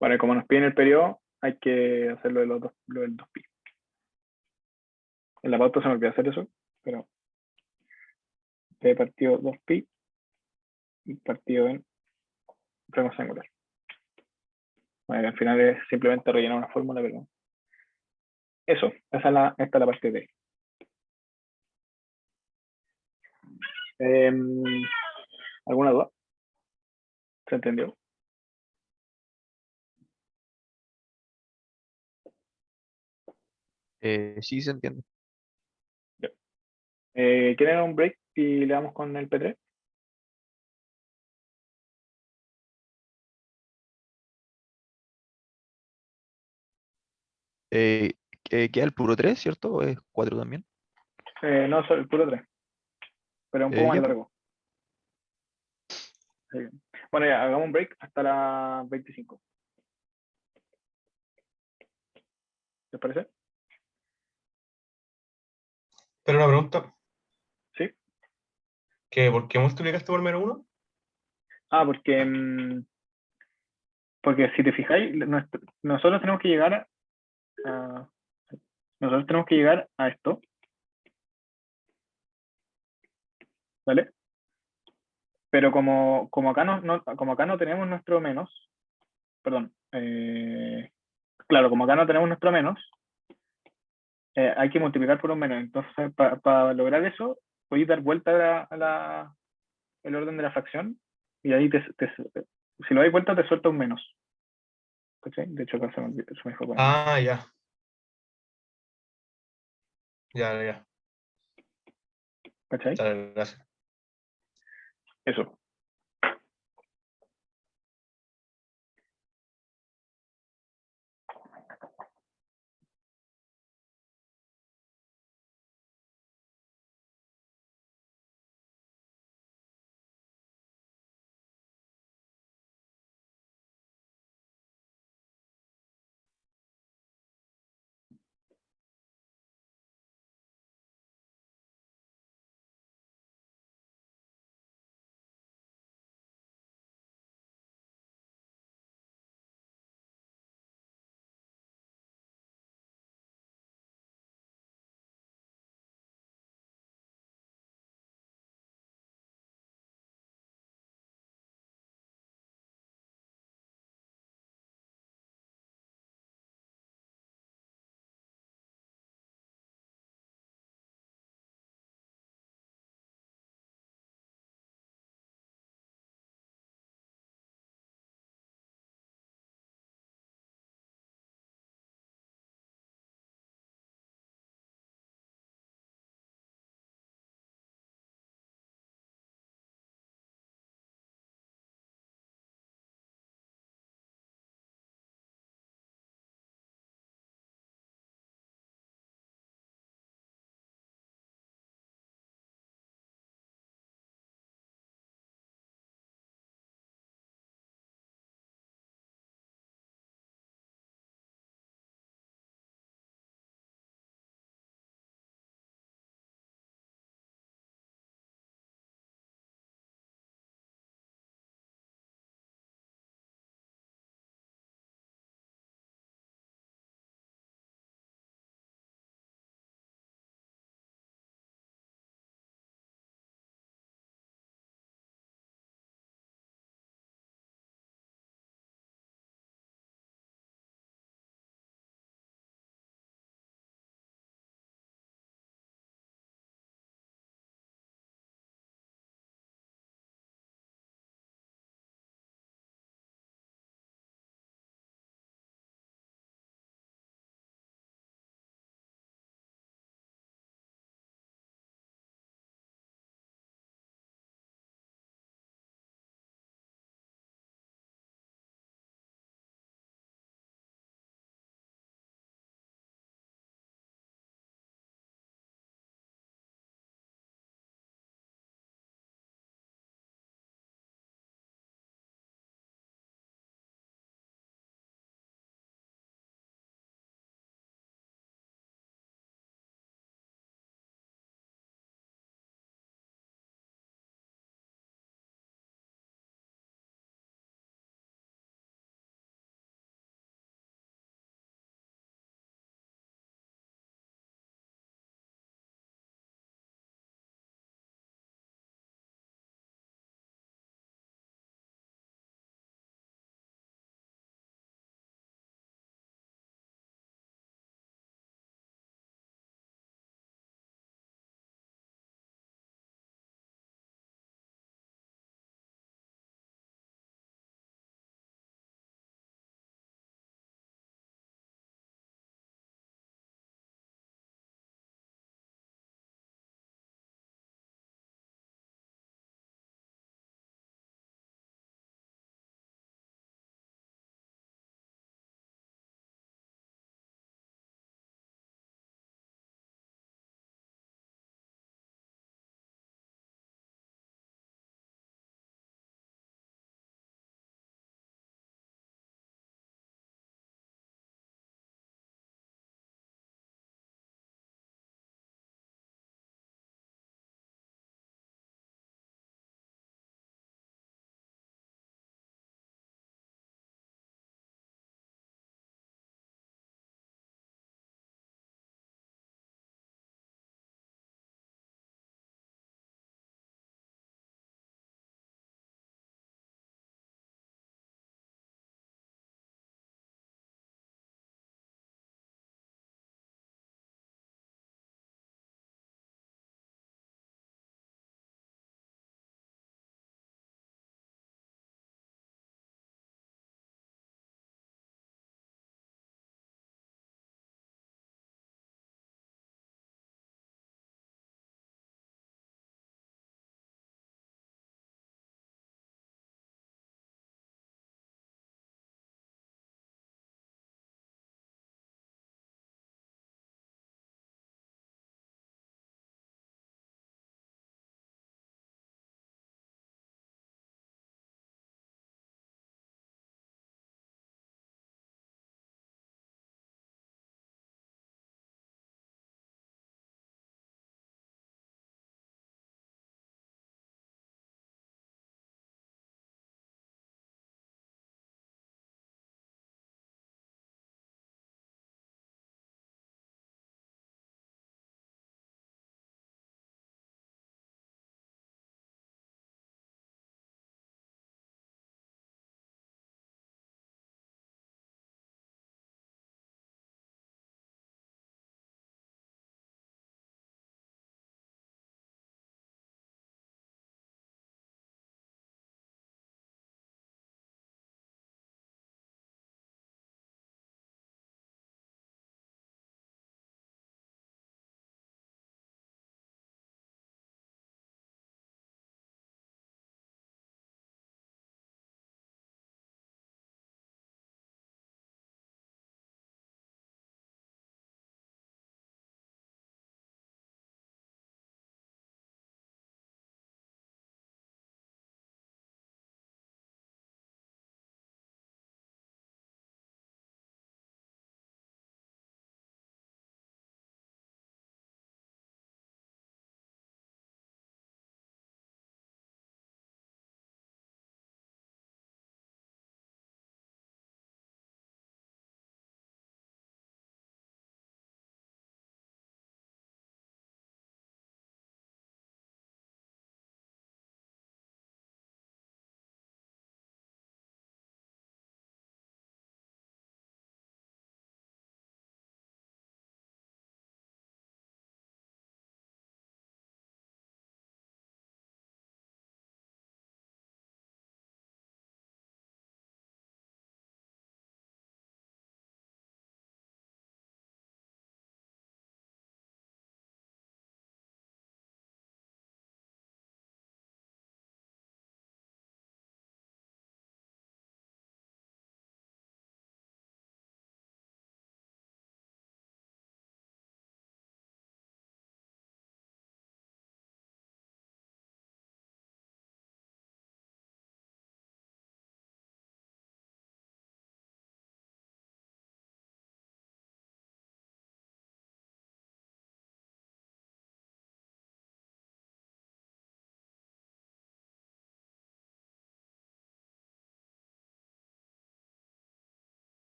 Bueno, como nos piden el periodo, hay que hacerlo de lo del 2pi. En la pauta se me olvidó hacer eso, pero P partido 2pi partido en frecuencia angular. Bueno, al final es simplemente rellenar una fórmula, pero eso, esta es la parte de. ¿Alguna duda? ¿Se entendió? Sí, se entiende. ¿Quieren un break y le damos con el P3? Queda el puro 3, ¿cierto? ¿O es 4 también? No, solo el puro 3, pero un poco más Ya, pues. largo. Bueno, ya, hagamos un break hasta las 25. ¿Les parece? Pero una pregunta, Sí. ¿por qué multiplicaste por menos 1? Ah, porque si te fijáis, nosotros tenemos que llegar a, nosotros tenemos que llegar a esto, ¿vale? Pero como acá como acá no tenemos nuestro menos, perdón, claro, como acá no tenemos nuestro menos, hay que multiplicar por un menos. Entonces, para lograr eso, podéis dar vuelta el orden de la fracción y ahí si lo dais vuelta te suelta un menos. ¿Cachai? De hecho, acá se me fue poner. Ah, ya. Ya, ya. ¿Cachai? Ya, gracias. Eso.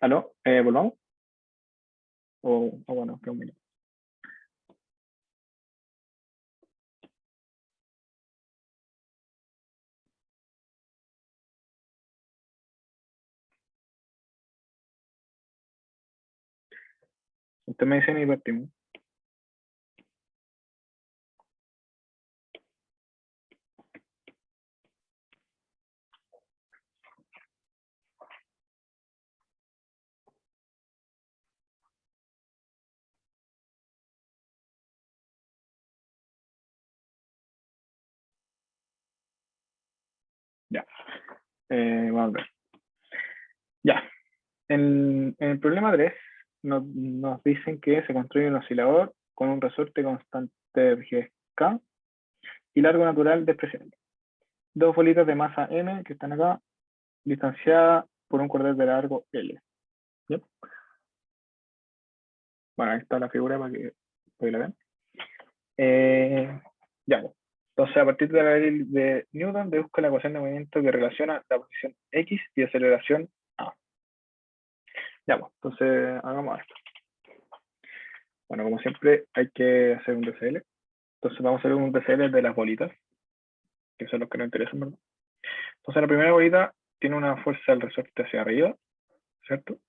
¿Aló? ¿Volvamos? O bueno, que un minuto. Usted me dice y partimos. Ya. Vamos a ver. Ya. En el problema 3 nos dicen que se construye un oscilador con un resorte constante de K y largo natural despreciable. Dos bolitas de masa M que están acá, distanciadas por un cordel de largo L. ¿Bien? Bueno, ahí está la figura para que la vean. Ya. Entonces, a partir de la ley de Newton, deduzco la ecuación de movimiento que relaciona la posición X y aceleración A. Ya, pues, entonces hagamos esto. Bueno, como siempre, hay que hacer un DCL. Entonces vamos a hacer un DCL de las bolitas, que son los que nos interesan, ¿verdad? Entonces la primera bolita tiene una fuerza del resorte hacia arriba, ¿cierto?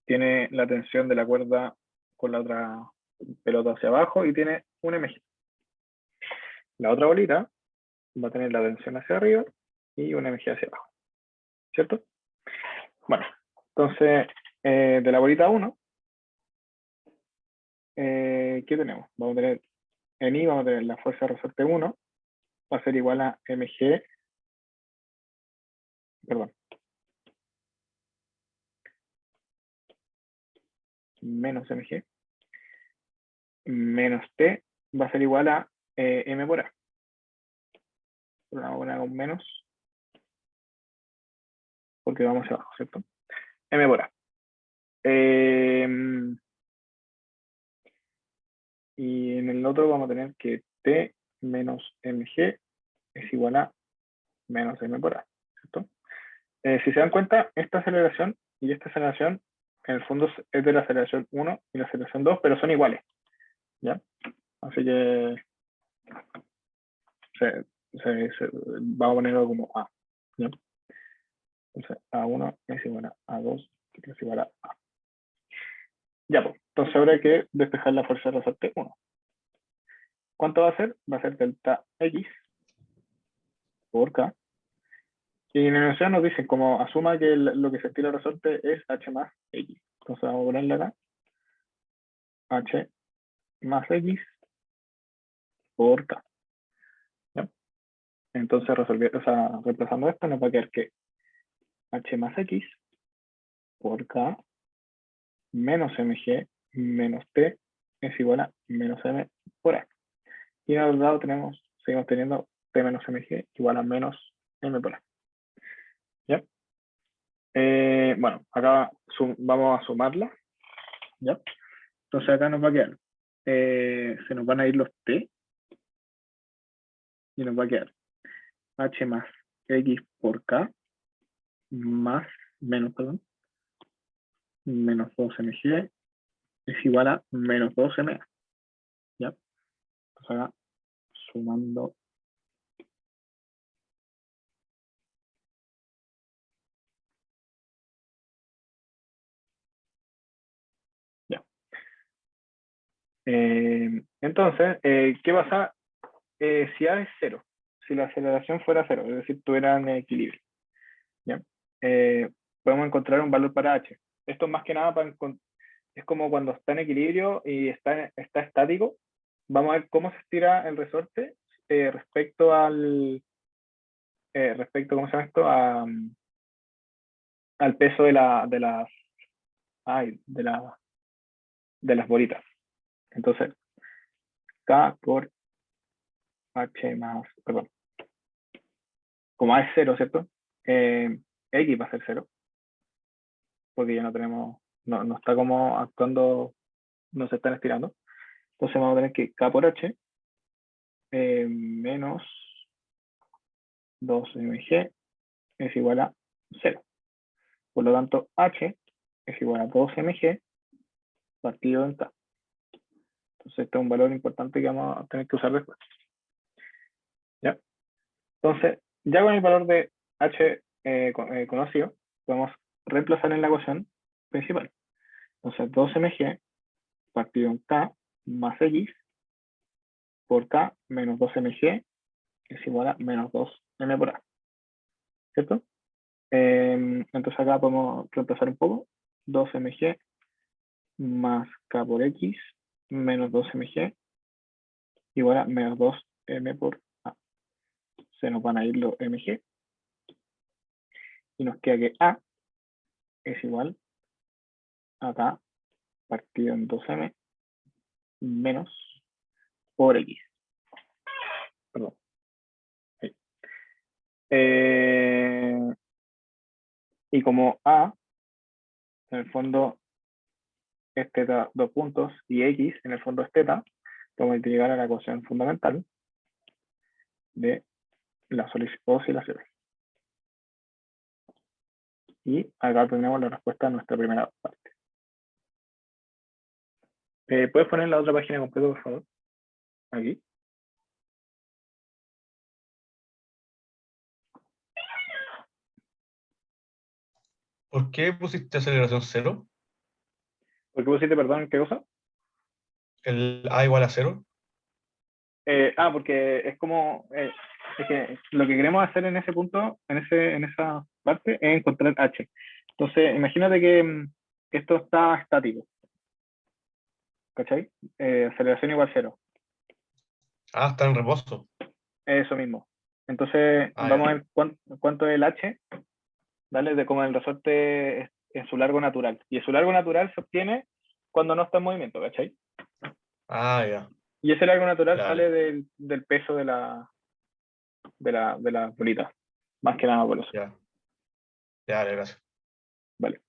Tiene la tensión de la cuerda con la otra pelota hacia abajo y tiene un MG. La otra bolita va a tener la tensión hacia arriba y un MG hacia abajo, ¿cierto? Bueno, entonces de la bolita 1, ¿qué tenemos? Vamos a tener en I, vamos a tener la fuerza de resorte 1, va a ser igual a MG, perdón, menos MG, menos T va a ser igual a M por A. Vamos a poner un menos, porque vamos hacia abajo, ¿cierto? M por A. Y en el otro vamos a tener que T menos MG es igual a menos M por A, ¿cierto? Si se dan cuenta, esta aceleración y esta aceleración en el fondo es de la aceleración 1 y la aceleración 2, pero son iguales, ¿ya? Así que vamos a ponerlo como A, ¿ya? Entonces A1 es igual a A2, que es igual a A. Ya, pues, entonces ahora hay que despejar la fuerza de resorte 1. ¿Cuánto va a ser? Va a ser delta X por K. Y en la universidad nos dicen, como asuma que lo que se estira el resorte es H más X. Entonces vamos a ponerle acá H más X por K. ¿Ya? Entonces reemplazando esto nos va a quedar que H más X por K menos MG menos T es igual a menos M por A. Y al lado seguimos teniendo T menos MG igual a menos M por A. ¿Ya? Bueno, acá vamos a sumarla. ¿Ya? Entonces acá nos va a quedar, se nos van a ir los T y nos va a quedar H más X por K más, menos 2mg es igual a menos 2ma. ¿Ya? Entonces acá sumando. Ya. Entonces, ¿qué pasa si A es 0? Si la aceleración fuera 0, es decir, tuvieran equilibrio. ¿Ya? Podemos encontrar un valor para H. Esto más que nada es como cuando está en equilibrio y está estático. Vamos a ver cómo se estira el resorte respecto ¿cómo se llama esto? Al peso de las bolitas. Entonces, K por H más, perdón, como A es 0, ¿cierto? X va a ser 0, porque ya no tenemos, no está como actuando, no se están estirando. Entonces vamos a tener que K por H menos 2mg es igual a 0. Por lo tanto, h es igual a 2mg partido en k. Entonces, este es un valor importante que vamos a tener que usar después. ¿Ya? Entonces, ya con el valor de h conocido, podemos reemplazar en la ecuación principal. Entonces, 2mg partido en k más x por k menos 2mg es igual a menos 2m por a. ¿Cierto? Entonces acá podemos reemplazar un poco. 2mg más k por x menos 2mg igual a menos 2m por a. Se nos van a ir los mg. Y nos queda que a es igual a k partido en 2m menos por x. Perdón. Ahí. Y como a, en el fondo, es teta 2 puntos, y x, en el fondo, es teta, podemos llegar a la ecuación fundamental de las oscilaciones. Y acá tenemos la respuesta a nuestra primera parte. ¿Puedes poner la otra página completa, por favor? Aquí. ¿Por qué pusiste aceleración 0? ¿Por qué pusiste, perdón, qué cosa? ¿El a igual a 0? Porque es como, es que lo que queremos hacer en ese punto, en esa parte, es encontrar h. Entonces, imagínate que esto está estático. ¿Cachai? Aceleración igual 0. Ah, está en reposo. Eso mismo. Entonces, Ah, vamos ya. a ver cuánto es el h, ¿vale? De cómo el resorte en su largo natural. Y su largo natural se obtiene cuando no está en movimiento, ¿cachai? Ah, ya. Y ese largo natural Dale. sale del peso de la bolita. Más que nada por eso. Ya. Ya, dale, gracias. Vale.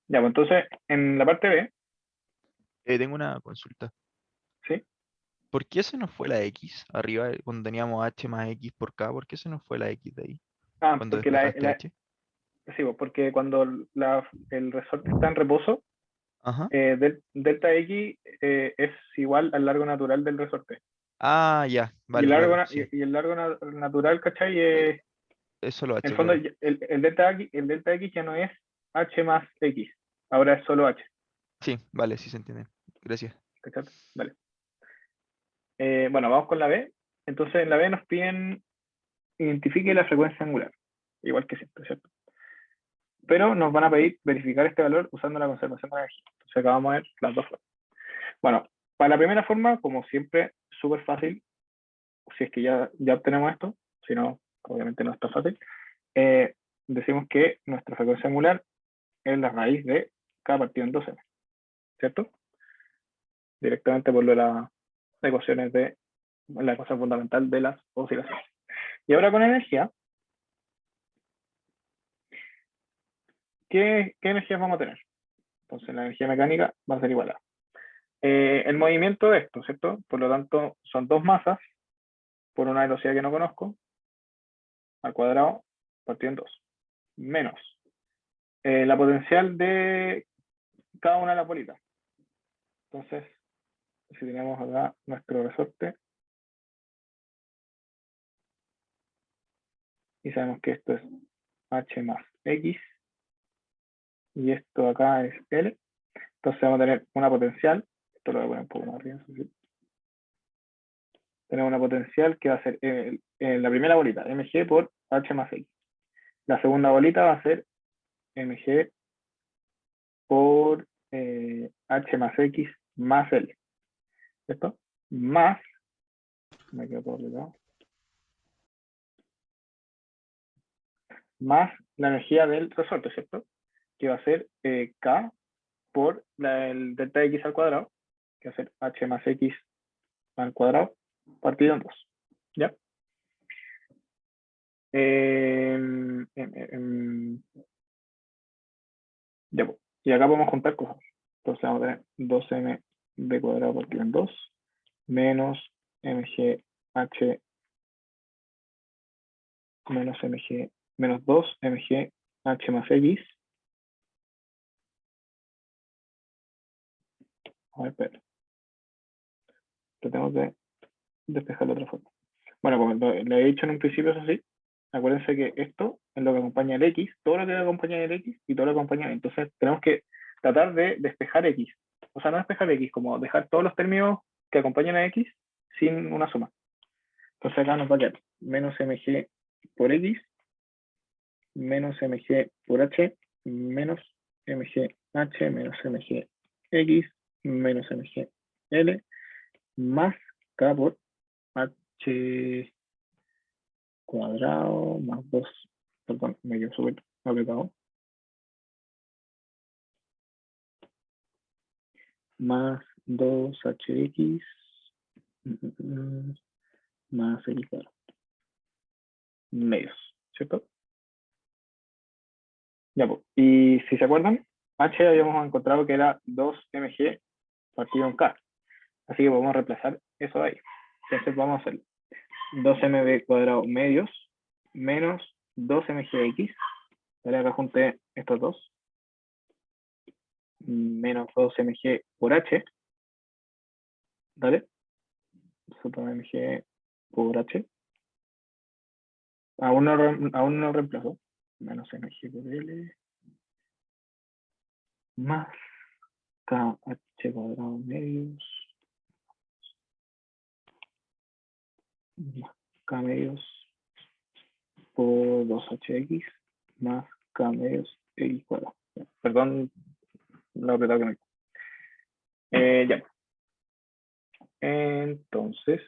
Ya, pues entonces, en la parte B, Tengo una consulta. ¿sí? ¿Por qué se nos fue la X arriba cuando teníamos H más X por K? ¿Por qué se nos fue la X de ahí? Cuando Porque despejaste H. sí, pues, porque cuando el resorte está en reposo, Ajá. delta X es igual al largo natural del resorte. Ah, ya. Y el Vale, largo, vale. Sí. y el largo natural, ¿cachai? Es solo En H, el fondo, claro. el delta X ya no es H más X, ahora es solo H. Sí, vale, sí se entiende. Gracias. ¿Cachai? Vale. Bueno, vamos con la B. Entonces, en la B nos piden identifique la frecuencia angular, igual que siempre, ¿cierto? Pero nos van a pedir verificar este valor usando la conservación de energía. Entonces, acá vamos a ver las dos formas. Bueno, para la primera forma, como siempre, súper fácil, si es que ya obtenemos esto, si no, obviamente no está fácil. Decimos que nuestra frecuencia angular es la raíz de k partido en 2m, ¿cierto? Directamente por las ecuaciones de la ecuación fundamental de las oscilaciones. Y ahora con energía, ¿qué energías vamos a tener? Entonces la energía mecánica va a ser igual a el movimiento de esto, ¿cierto? Por lo tanto, son dos masas por una velocidad que no conozco, al cuadrado, partido en 2, menos la potencial de cada una de las bolitas. Entonces, si tenemos acá nuestro resorte, y sabemos que esto es h más x, y esto acá es L, entonces vamos a tener una potencial, esto lo voy a poner un poco más arriba, ¿sí? Tenemos una potencial que va a ser en la primera bolita, mg por h más x. La segunda bolita va a ser mg por h más x más L, ¿cierto? Más, me quedo todo obligado, más la energía del resorte, ¿cierto? Que va a ser k por el delta x al cuadrado, que va a ser h más x al cuadrado, partido en 2. ¿Ya? Ya, pues. Y acá podemos juntar cosas. Entonces vamos a tener 2m b cuadrado partido en 2 menos mg h menos 2 mg h más x A ver, espera. Lo tengo que despejar de otra forma. Bueno, como lo he dicho en un principio, eso sí, acuérdense que esto es lo que acompaña el X, todo lo que acompaña el X y todo lo que acompaña. Entonces tenemos que tratar de despejar X. O sea, no despejar X, como dejar todos los términos que acompañan a X sin una suma. Entonces acá nos va a quedar menos mg por X, menos mg por H, menos mg H, menos mg X, menos mg L, más K por H cuadrado más 2, perdón, me quedo súper apretado, más 2hx más x cuadrado, medios, ¿cierto? Ya, pues. Y si se acuerdan, h habíamos encontrado que era 2mg partido en k, así que podemos reemplazar eso de ahí. Entonces vamos a hacer 2mb cuadrado medios menos 2mgx, ¿vale? Acá junté estos dos, menos 2mg por h, ¿vale? mg por h. Aún no reemplazo. Menos mg por l más kh cuadrado medios más k medios por 2hx más k medios x cuadrado. Perdón, lo apretado que me... ya. Entonces,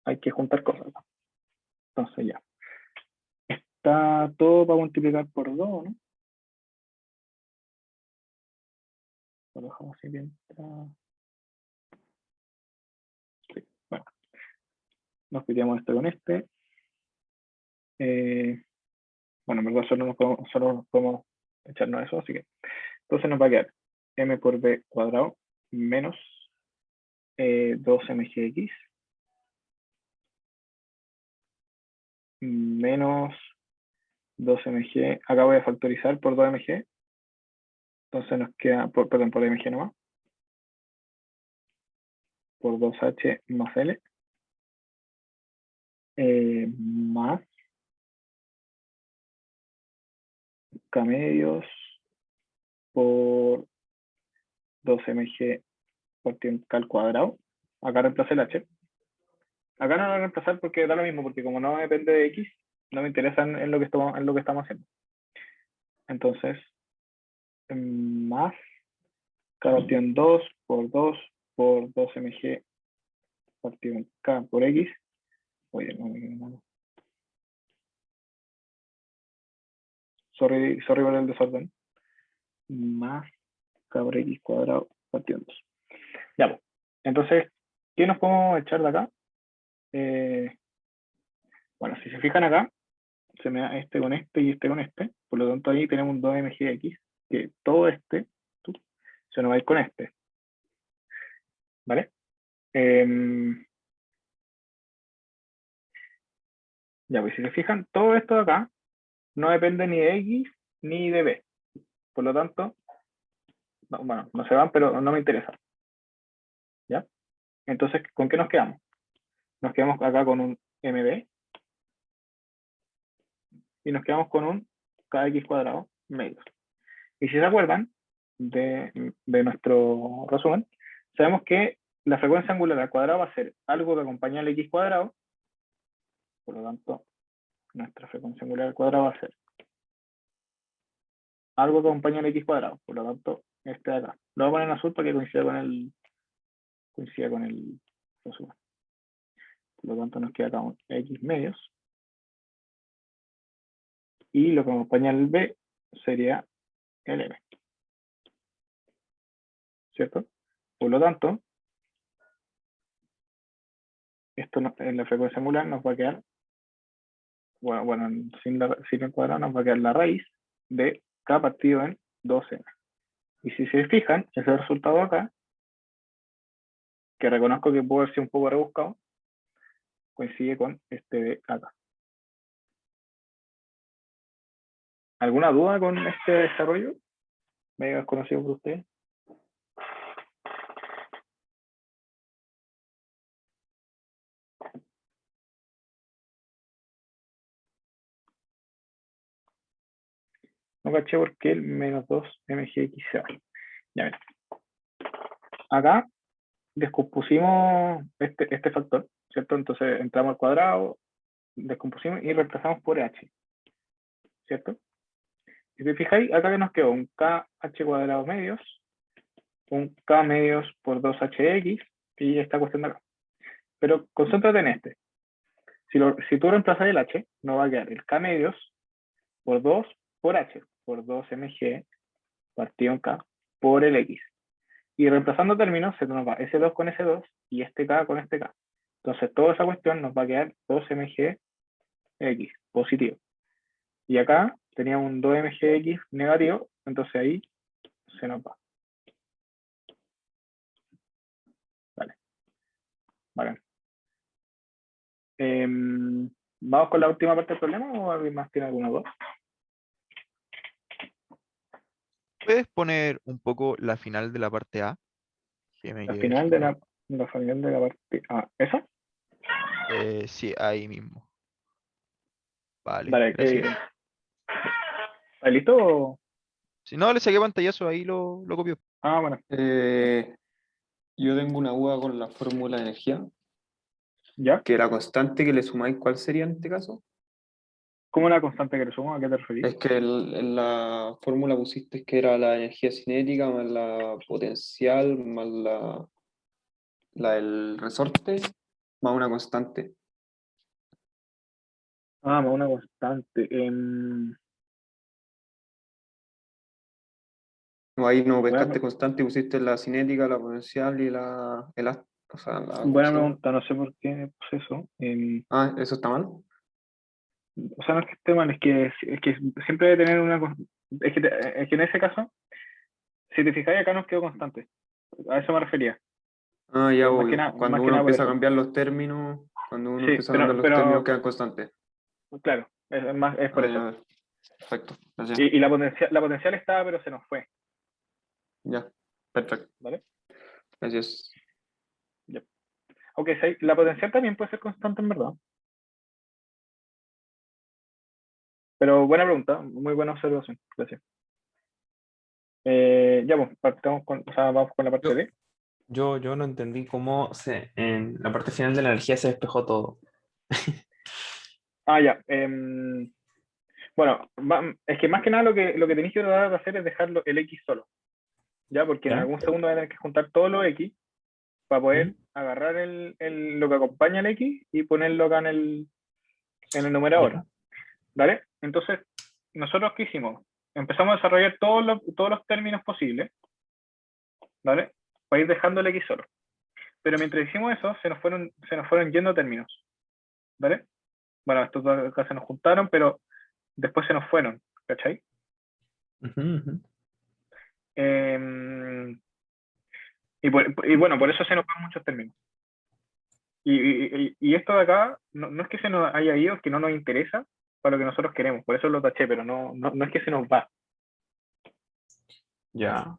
hay que juntar cosas. Entonces ya. Está todo para multiplicar por 2, ¿no? Lo dejamos así bien. Sí, bueno. Nos piteamos este con este. Bueno, en verdad solo nos podemos echarnos eso, así que entonces nos va a quedar m por b cuadrado menos 2mgx menos 2mg, acá voy a factorizar por 2mg, entonces nos queda, perdón, por mg nomás, por 2h más l, más k medios por 2mg partido en k al cuadrado. Acá reemplacé el h. Acá no lo voy a reemplazar porque da lo mismo, porque como no depende de x, no me interesa en lo que estamos haciendo. Entonces, más k partido en 2 por 2mg partido en k por x. Oye, no. Sorry por el desorden. Más k por x cuadrado partido en 2. Ya, pues. Entonces, ¿qué nos podemos echar de acá? Bueno, si se fijan acá, se me da este con este y este con este. Por lo tanto, ahí tenemos un 2mgx, que todo este se nos va a ir con este. ¿Vale? Ya, pues si se fijan, todo esto de acá no depende ni de x ni de b. Por lo tanto, no, bueno, no se van, pero no me interesa. ¿Ya? Entonces, ¿con qué nos quedamos? Nos quedamos acá con un mb y nos quedamos con un kx cuadrado medios. Y si se acuerdan de nuestro resumen, sabemos que la frecuencia angular al cuadrado va a ser algo que acompaña al x cuadrado, por lo tanto, nuestra frecuencia angular al cuadrado va a ser algo que acompaña al x cuadrado, por lo tanto, este de acá. Lo voy a poner en azul para que coincida con el resumen. Por lo tanto, nos queda acá un x medios. Y lo que acompaña al b sería el m. ¿Cierto? Por lo tanto, esto en la frecuencia angular nos va a quedar, bueno sin el cuadrado nos va a quedar la raíz de k partido en 2m. Y si se fijan, ese resultado acá, que reconozco que puede ser un poco rebuscado, coincide con este de acá. ¿Alguna duda con este desarrollo? medio desconocido por ustedes. No caché por qué el menos 2 mgx se va. Ya ven. Acá descompusimos este factor, ¿cierto? Entonces entramos al cuadrado, descompusimos y reemplazamos por h, ¿cierto? Si te fijáis, acá que nos quedó un kh cuadrado medios, un k medios por 2hx y esta cuestión de acá. Pero concéntrate en este. Si tú reemplazas el h, nos va a quedar el k medios por 2 por h, por 2 mg partido en k por el x. Y reemplazando términos, se nos va S2 con S2 y este K con este K. Entonces, toda esa cuestión nos va a quedar 2mgx positivo. Y acá teníamos un 2mgx negativo, entonces ahí se nos va. Vale. Vale. ¿Vamos con la última parte del problema o alguien más tiene alguna duda? ¿Puedes poner un poco la final de la parte A? Que me Al quedé final así de como- la final de la parte... Ah, ¿eso? Sí, ahí mismo. Vale, Dale, gracias. ¿está listo? Si no, le saqué pantallazo, ahí lo copió. Ah, bueno, Yo tengo una duda con la fórmula de energía, ¿ya? que la constante que le sumáis, ¿cuál sería en este caso? ¿Cómo la constante que le sumo? ¿A qué te referís? Es que en la fórmula pusiste que era la energía cinética más la potencial más la del resorte más una constante. Ah, más una constante. O ahí no Buena, pescaste constante y pusiste la cinética, la potencial y o sea, ¿cómo buena se llama? pregunta, no sé por qué puse eso. Ah, ¿eso está mal? O sea, no es que esté mal, es que siempre debe tener una... Es que en ese caso, si te fijáis, acá nos quedó constante. A eso me refería. Ah, ya, Más que obvio. nada, Cuando más que uno nada por empieza a eso. cambiar los términos, cuando uno Sí, empieza a cambiar pero, los términos pero quedan constantes. claro, es por Ah, eso. ya, perfecto, gracias. Y la potencial estaba, pero se nos fue, Ya, perfecto, ¿vale? gracias. Ya. Ok, sí, la potencial también puede ser constante en verdad. Pero buena pregunta, muy buena observación, gracias. Ya, pues, vamos con la parte Yo, D. yo no entendí cómo en la parte final de la energía se despejó todo. Ah, ya. Bueno, es que más que nada lo que tenéis que tratar de hacer es dejarlo el X solo, ¿ya? Porque en ¿Ya? algún segundo va a tener que juntar todos los X para poder ¿Mm? agarrar lo que acompaña el X y ponerlo acá en el numerador, ¿Ya? ¿vale? Entonces, nosotros ¿qué hicimos? Empezamos a desarrollar todos los términos posibles, ¿vale? Para ir dejando el X solo. Pero mientras hicimos eso, se nos fueron yendo términos, ¿vale? Bueno, estos dos acá se nos juntaron, pero después se nos fueron, ¿cachai? Ujú, ujú. Y bueno, por eso se nos van muchos términos. Y esto de acá, no es que se nos haya ido, es que no nos interesa para lo que nosotros queremos. Por eso lo taché, pero no es que se nos va. Ya,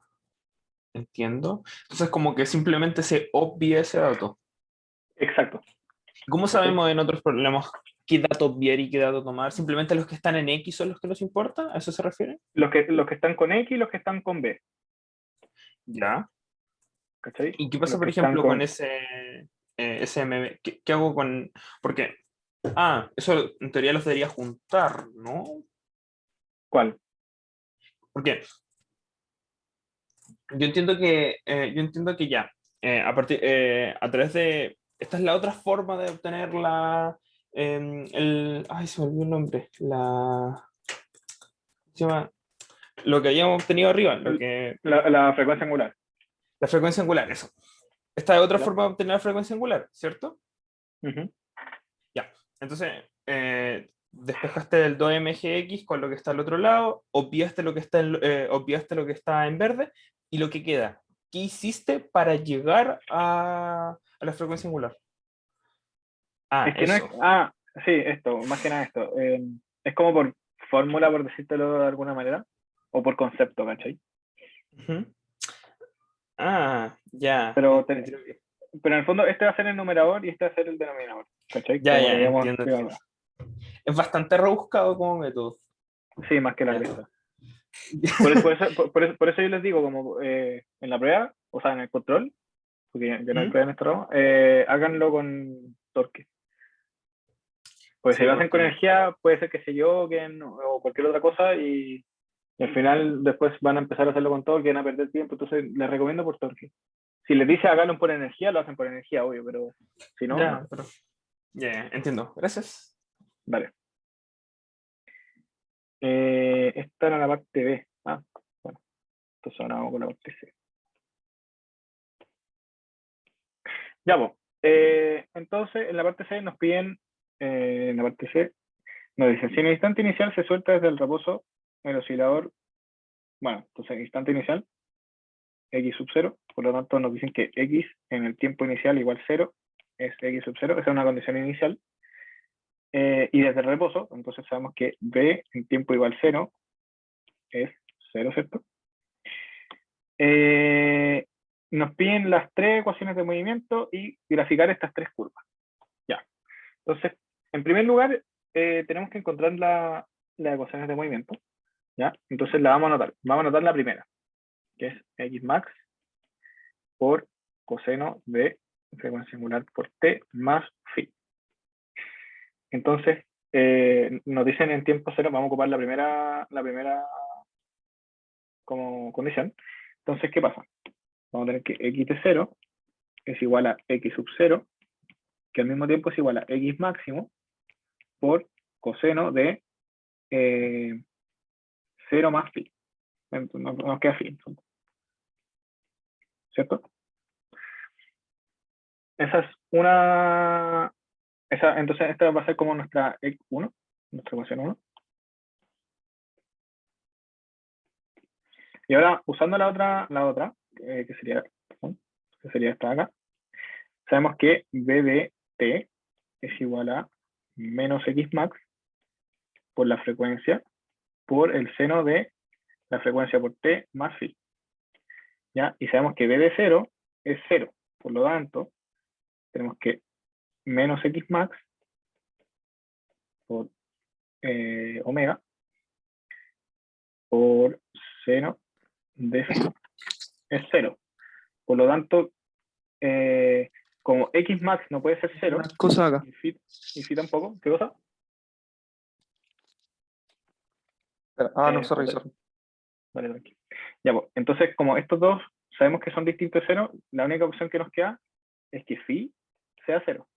entiendo. Entonces, como que simplemente se obvia ese dato. Exacto. ¿Cómo ¿Cachai? sabemos en otros problemas qué dato obviar y qué dato tomar? ¿Simplemente los que están en X son los que nos importa? ¿A eso se refiere? Los que están con X y los que están con B. Ya. ¿Cachai? ¿Y qué pasa, Los por que están ejemplo, con con... ese SMB? ¿Qué hago con...? Porque, eso en teoría los debería juntar, ¿no? ¿Cuál? Porque yo entiendo que ya, a través de... Esta es la otra forma de obtener ay, se me olvidó el nombre. Se llama, lo que habíamos obtenido arriba, La frecuencia angular. la frecuencia angular, eso. Esta es otra ¿Ya? forma de obtener la frecuencia angular, ¿cierto? Ujú. Ya. Entonces, despejaste el 2mgx con lo que está al otro lado, obviaste lo que está en verde, y lo que queda. ¿Qué hiciste para llegar a la frecuencia angular? Es que no es... Eso. Sí, esto, más que nada esto. Es como por fórmula, por decírtelo de alguna manera, o por concepto, ¿cachai? Ujú. Ah, ya. Pero, Entiendo. pero en el fondo este va a ser el numerador y este va a ser el denominador. ¿Cachai? Ya, Como ya, lo habíamos entiendo. explicado. Es bastante rebuscado como método. Sí, más que la Ya. cresta. Por eso yo les digo, como en la prueba, o sea, en el control, porque ya no hay ¿Mm? prueba en este ramo, háganlo con torque. Porque si Sí, lo hacen con porque- energía, puede ser que se equivoquen o cualquier otra cosa y al final después van a empezar a hacerlo con torque y van a perder tiempo. Entonces les recomiendo por torque. Si les dice háganlo por energía, lo hacen por energía, obvio, pero si no, Ya, no. pero- ya, entiendo. Gracias. Vale. Esta era la parte B. Ah, bueno. Entonces ahora vamos con la parte C. Ya, pues. Entonces, en la parte C nos piden, en la parte C, nos dicen, si en el instante inicial se suelta desde el reposo el oscilador, bueno, entonces en el instante inicial, x sub 0, por lo tanto nos dicen que x en el tiempo inicial igual 0 es x sub 0, esa es una condición inicial, y desde el reposo, entonces sabemos que b en tiempo igual 0 es 0, ¿cierto? Nos piden las tres ecuaciones de movimiento y graficar estas tres curvas. Ya. Entonces, en primer lugar, tenemos que encontrar las ecuaciones de movimiento. ¿Ya? Entonces la vamos a anotar. Vamos a anotar la primera, que es x max por coseno de frecuencia angular por t más phi. Entonces, nos dicen en tiempo cero, vamos a ocupar la primera como condición. Entonces, ¿qué pasa? Vamos a tener que x de 0 es igual a x sub 0, que al mismo tiempo es igual a x máximo por coseno de 0 más phi. Nos queda phi, ¿cierto? Esa es una... entonces, esta va a ser como nuestra x1, nuestra ecuación 1. Y ahora, usando la otra que sería esta de acá, sabemos que b de t es igual a menos x max por la frecuencia por el seno de la frecuencia por t más phi. ¿Ya? Y sabemos que b de 0 es 0. Por lo tanto, tenemos que menos x max por omega por seno de phi es 0. Por lo tanto, como x max no puede ser 0, Una cosa acá. y phi tampoco, ¿qué cosa? Espera. No, sorry. Vale, tranquilo. Ya, pues, entonces, como estos dos sabemos que son distintos de 0, la única opción que nos queda es que phi sea 0.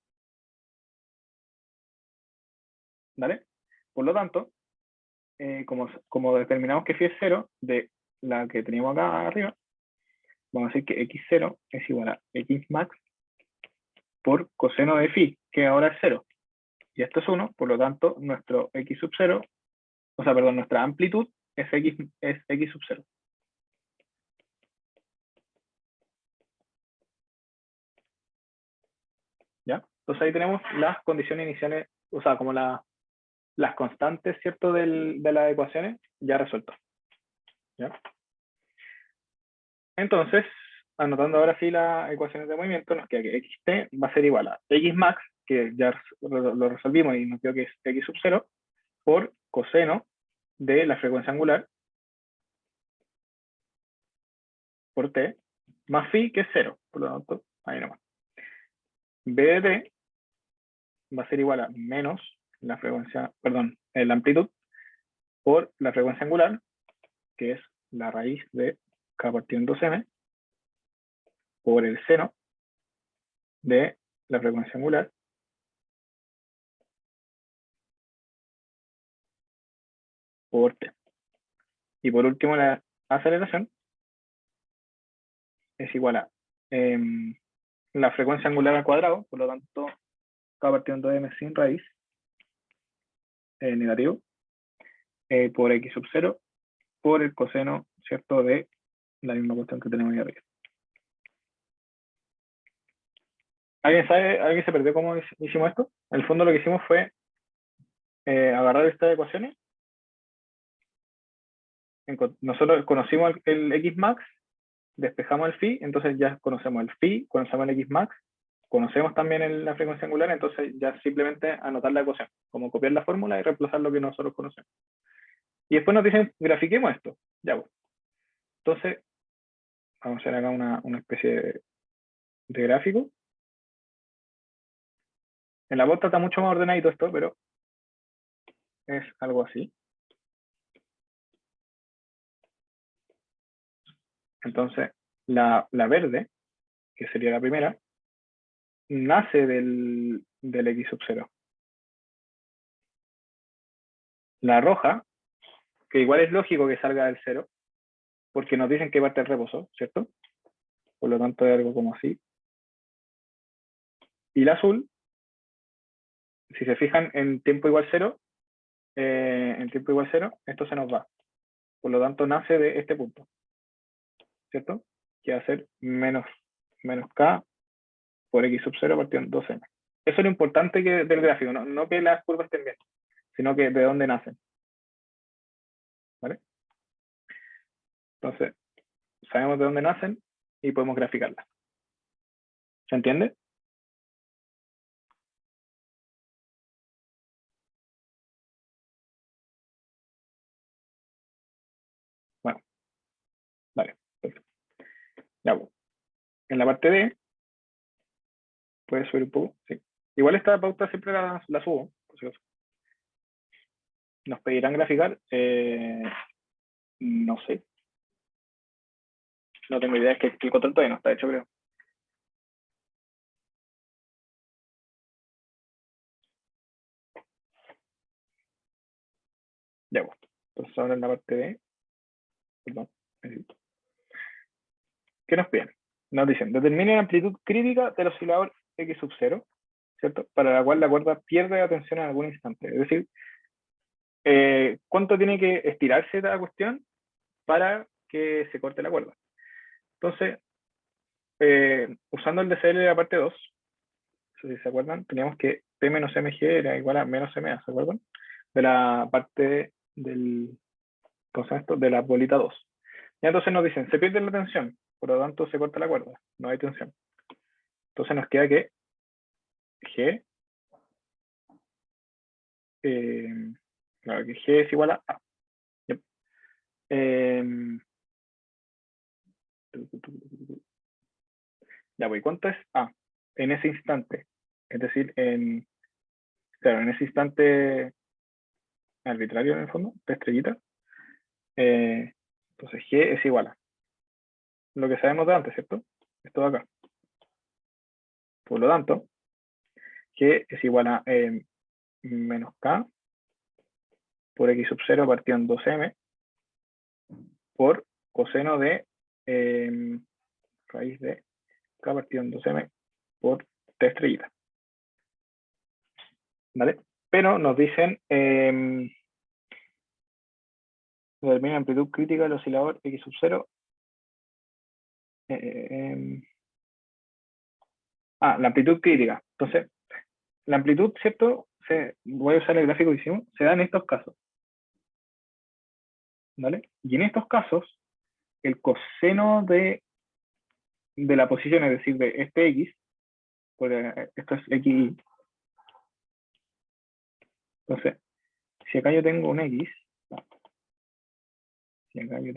¿Vale? Por lo tanto, como determinamos que phi es 0, de la que teníamos acá arriba, vamos a decir que x0 es igual a x max por coseno de phi, que ahora es 0. Y esto es 1, por lo tanto, nuestro x sub 0, o sea, perdón, nuestra amplitud es x sub 0. ¿Ya? Entonces ahí tenemos las condiciones iniciales, o sea, como las constantes, ¿cierto?, de las ecuaciones ya resueltas. ¿Ya? Entonces, anotando ahora sí las ecuaciones de movimiento, nos queda que xt va a ser igual a x max, que ya lo resolvimos y nos quedó que es x sub 0, por coseno de la frecuencia angular por t, más phi, que es 0. Por lo tanto, ahí nomás. b de t va a ser igual a menos la frecuencia, perdón, la amplitud por la frecuencia angular, que es la raíz de k partido en 2m, por el seno de la frecuencia angular por t. Y por último, la aceleración es igual a la frecuencia angular al cuadrado, por lo tanto, k partido en 2m sin raíz, negativo, por x sub 0, por el coseno, ¿cierto?, de la misma cuestión que tenemos ahí arriba. ¿Alguien sabe, alguien se perdió cómo hicimos esto? En el fondo lo que hicimos fue agarrar estas ecuaciones nosotros conocimos el Xmax, despejamos el phi, entonces ya conocemos el phi, conocemos el Xmax, conocemos también la frecuencia angular, entonces ya simplemente anotar la ecuación, como copiar la fórmula y reemplazar lo que nosotros conocemos. Y después nos dicen, grafiquemos esto. Ya, bueno. Entonces, vamos a hacer acá una especie de gráfico. En la bota está mucho más ordenadito esto, pero es algo así. Entonces, la verde, que sería la primera, nace del X sub 0. La roja, que igual es lógico que salga del 0, porque nos dicen que parte el reposo, ¿cierto? Por lo tanto, es algo como así. Y la azul, si se fijan en tiempo igual 0, esto se nos va. Por lo tanto, nace de este punto, ¿cierto? Que va a ser menos K por X sub 0 partido en 2M. Eso es lo importante del gráfico, no que las curvas estén bien, sino que de dónde nacen. ¿Vale? Entonces, sabemos de dónde nacen y podemos graficarlas. ¿Se entiende? Bueno, vale, perfecto. Ya, bueno. En la parte D, puedes subir un poco, sí. Igual esta pauta siempre la subo, por si acaso. ¿Nos pedirán graficar? No sé. No tengo idea, es que el control todavía no está hecho, creo. Ya, bueno. Entonces ahora en la parte D, perdón, ¿qué nos piden? Nos dicen, determine la amplitud crítica del oscilador X sub 0, ¿cierto? Para la cual la cuerda pierde la tensión en algún instante. Es decir, ¿cuánto tiene que estirarse la cuestión para que se corte la cuerda? Entonces, usando el DCL de la parte 2, si se acuerdan, teníamos que P menos mg era igual a menos ma, ¿se acuerdan? De la parte del concepto de la bolita 2. Y entonces nos dicen, se pierde la tensión, por lo tanto se corta la cuerda, no hay tensión. Entonces nos queda que G, claro que G es igual a A. Yep. Ya voy, ¿cuánto es A? En ese instante, es decir, claro, en ese instante arbitrario en el fondo, de estrellita, entonces G es igual a lo que sabemos de antes, ¿cierto? Esto de acá. Por lo tanto, G es igual a menos K por X sub 0 partido en 2M por coseno de raíz de K partido en 2M por T estrellita. ¿Vale? Pero nos dicen determina la amplitud crítica del oscilador X sub 0. La amplitud crítica. Entonces, la amplitud, ¿cierto? Voy a usar el gráfico que hicimos, se da en estos casos. ¿Vale? Y en estos casos, el coseno de la posición, es decir, de este X, porque esto es XY. Entonces, si acá yo tengo un X, si acá yo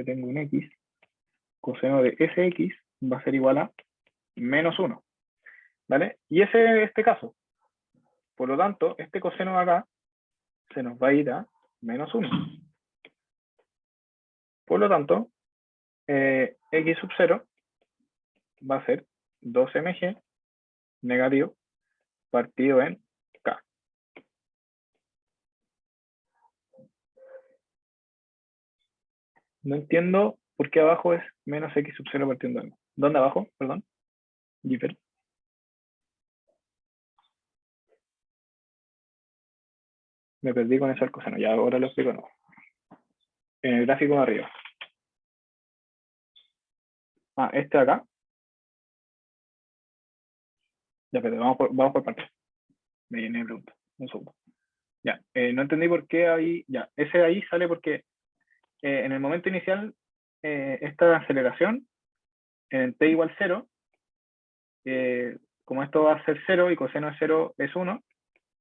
tengo un X, coseno de ese X va a ser igual a menos 1. ¿Vale? Y ese es este caso. Por lo tanto, este coseno de acá se nos va a ir a menos 1. Por lo tanto, X sub 0 va a ser 2mg negativo partido en K. No entiendo por qué abajo es menos X sub 0 partiendo en K. ¿Dónde abajo? Perdón. Gipper. Me perdí con eso el coseno. Ya ahora lo explico, no. En el gráfico de arriba. Este de acá. Ya, pero vamos por partes. Me llené de preguntas. Un segundo. Ya, no entendí por qué ahí, ya, ese ahí sale porque en el momento inicial, esta aceleración en t igual 0, como esto va a ser 0 y coseno de 0 es 1,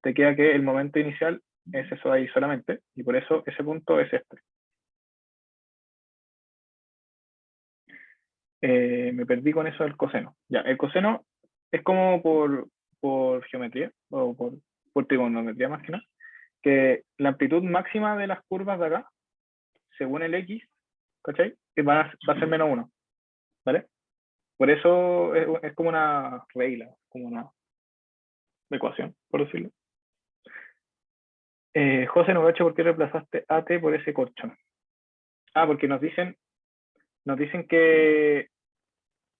te queda que el momento inicial es eso ahí solamente, y por eso ese punto es este. Me perdí con eso del coseno. Ya, el coseno es como por geometría, o por trigonometría más que nada, que la amplitud máxima de las curvas de acá, según el x, ¿cachai? Va a ser menos 1, ¿vale? Por eso es como una regla, como una ecuación, por decirlo. José Novacho, ¿por qué reemplazaste AT por ese corchón? Ah, porque nos dicen que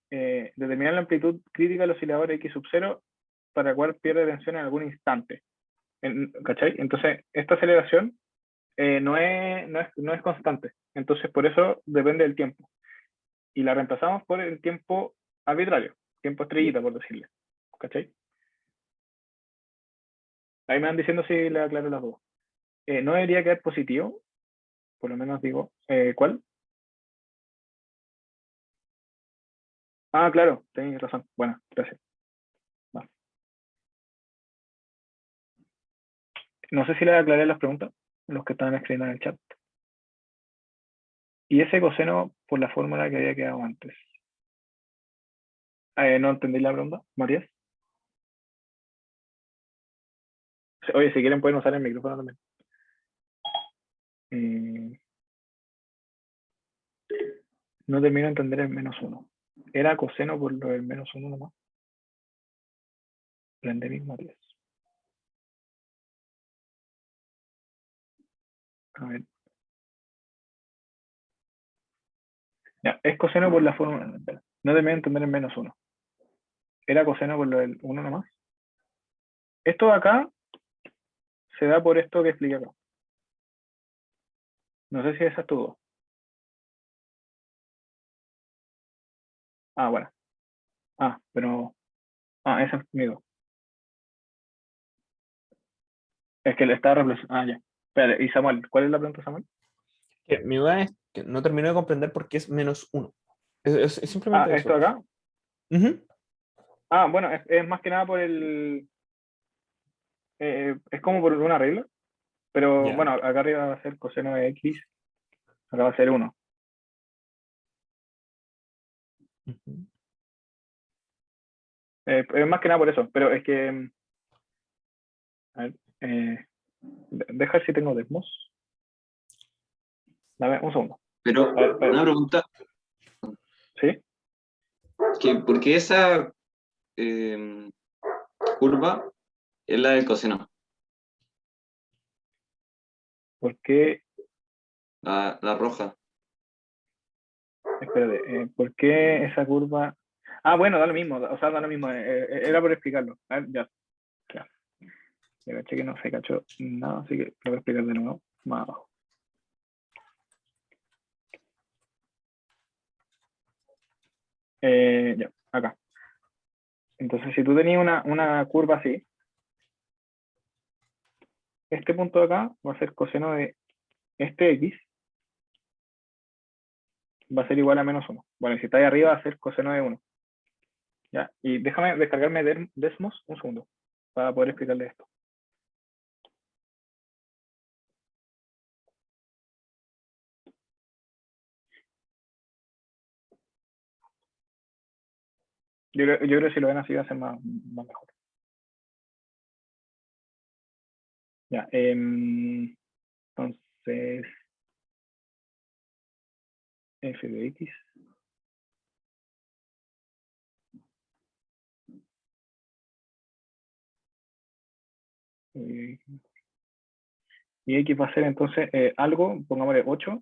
determinar la amplitud crítica del oscilador X sub 0 para el cual pierde tensión en algún instante. ¿Cachai? Entonces, esta aceleración no es constante. Entonces, por eso depende del tiempo. Y la reemplazamos por el tiempo arbitrario, tiempo estrellita, por decirle. ¿Cachai? Ahí me van diciendo si le aclaro las dos. No debería quedar positivo, por lo menos digo, ¿cuál? Ah, claro, tenéis razón. Bueno, gracias. Vale. No sé si le aclaré las preguntas, los que estaban escribiendo en el chat. Y ese coseno por la fórmula que había quedado antes. ¿No entendí la pregunta, Marías? Oye, si quieren pueden usar el micrófono también. No termino de entender el menos 1. Era coseno por lo del menos 1 nomás. Rendering Matías. A ver. Ya, es coseno por la fórmula. No termino de entender el menos 1. Era coseno por lo del 1 nomás. Esto de acá se da por esto que expliqué acá. No sé si esa es tu duda. Ah, bueno. Ah, pero... Ah, esa es mi duda. Es que le estaba reemplazando. Ah, ya. Espérate, y Samuel, ¿cuál es la pregunta, Samuel? Mi duda es que no termino de comprender por qué es menos 1. Es Ah, simplemente esto eso. de acá. Ujú. Ah, bueno, es más que nada por el... es como por una regla. Pero Ya. bueno, acá arriba va a ser coseno de x. Acá va a ser 1. Ujú. Es más que nada por eso. Pero es que... A ver, deja si tengo Desmos. Dame un segundo. Pero A ver, espera. una pregunta, ¿Sí? ¿por qué esa curva es la del coseno? ¿Por qué? La roja. Espérate. ¿Por qué esa curva? Ah, bueno, da lo mismo. O sea, da lo mismo. Era por explicarlo. A ver, ya. Ya caché que no se cachó nada, así que lo voy a explicar de nuevo más abajo. Ya, acá. Entonces, si tú tenías una curva así, este punto de acá va a ser coseno de este x, va a ser igual a menos 1. Bueno, y si está ahí arriba va a ser coseno de 1. ¿Ya? Y déjame descargarme Desmos un segundo para poder explicarle esto. Yo creo que si lo ven así va a ser más mejor. Ya, entonces, f de x. Y x va a ser entonces algo, pongámosle 8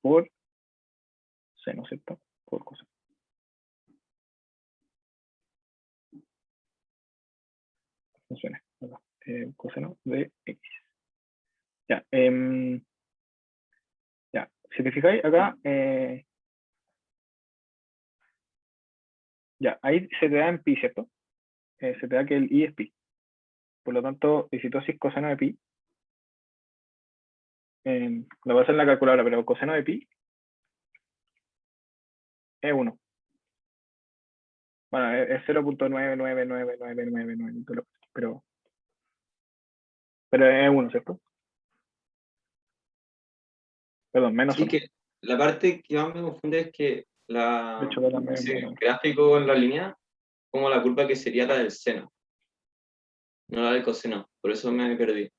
por seno, ¿cierto? Por coseno. Funciona. Coseno de x. Ya, ya. Si te fijáis acá, ya, ahí se te da en pi, ¿cierto? Se te da que el i es pi. Por lo tanto, y si tú haces coseno de pi, lo voy a hacer en la calculadora, pero coseno de pi es 1. Bueno, es 0.99999, pero es 1, ¿cierto? Perdón, menos Sí, 1. que la parte que más me confunde es que De hecho, acá también es ese menos 1. gráfico en la línea, como la curva que sería la del seno, no la del coseno. Por eso me perdí.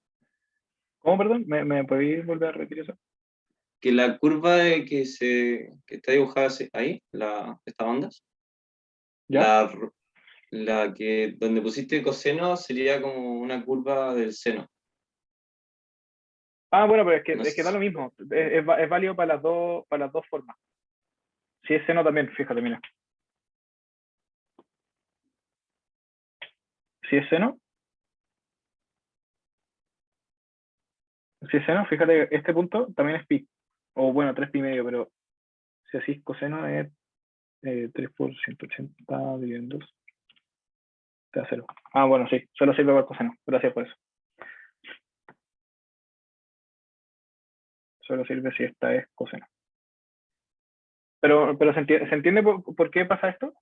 ¿Cómo, perdón? ¿Me podéis volver a repetir eso? Que la curva que está dibujada ahí, estas ondas, ¿Ya? la que donde pusiste coseno sería como una curva del seno. Ah, bueno, pero No es que da sé. lo mismo. Es válido para las dos formas. Si es seno también, fíjate, mira. Si es seno, fíjate, este punto también es pi. O bueno, 3 pi medio, pero si así coseno es 3 por 180 dividido en 2. Te da 0. Ah, bueno, sí, solo sirve para coseno. Gracias por eso. Solo sirve si esta es coseno. Pero ¿se entiende por qué pasa esto?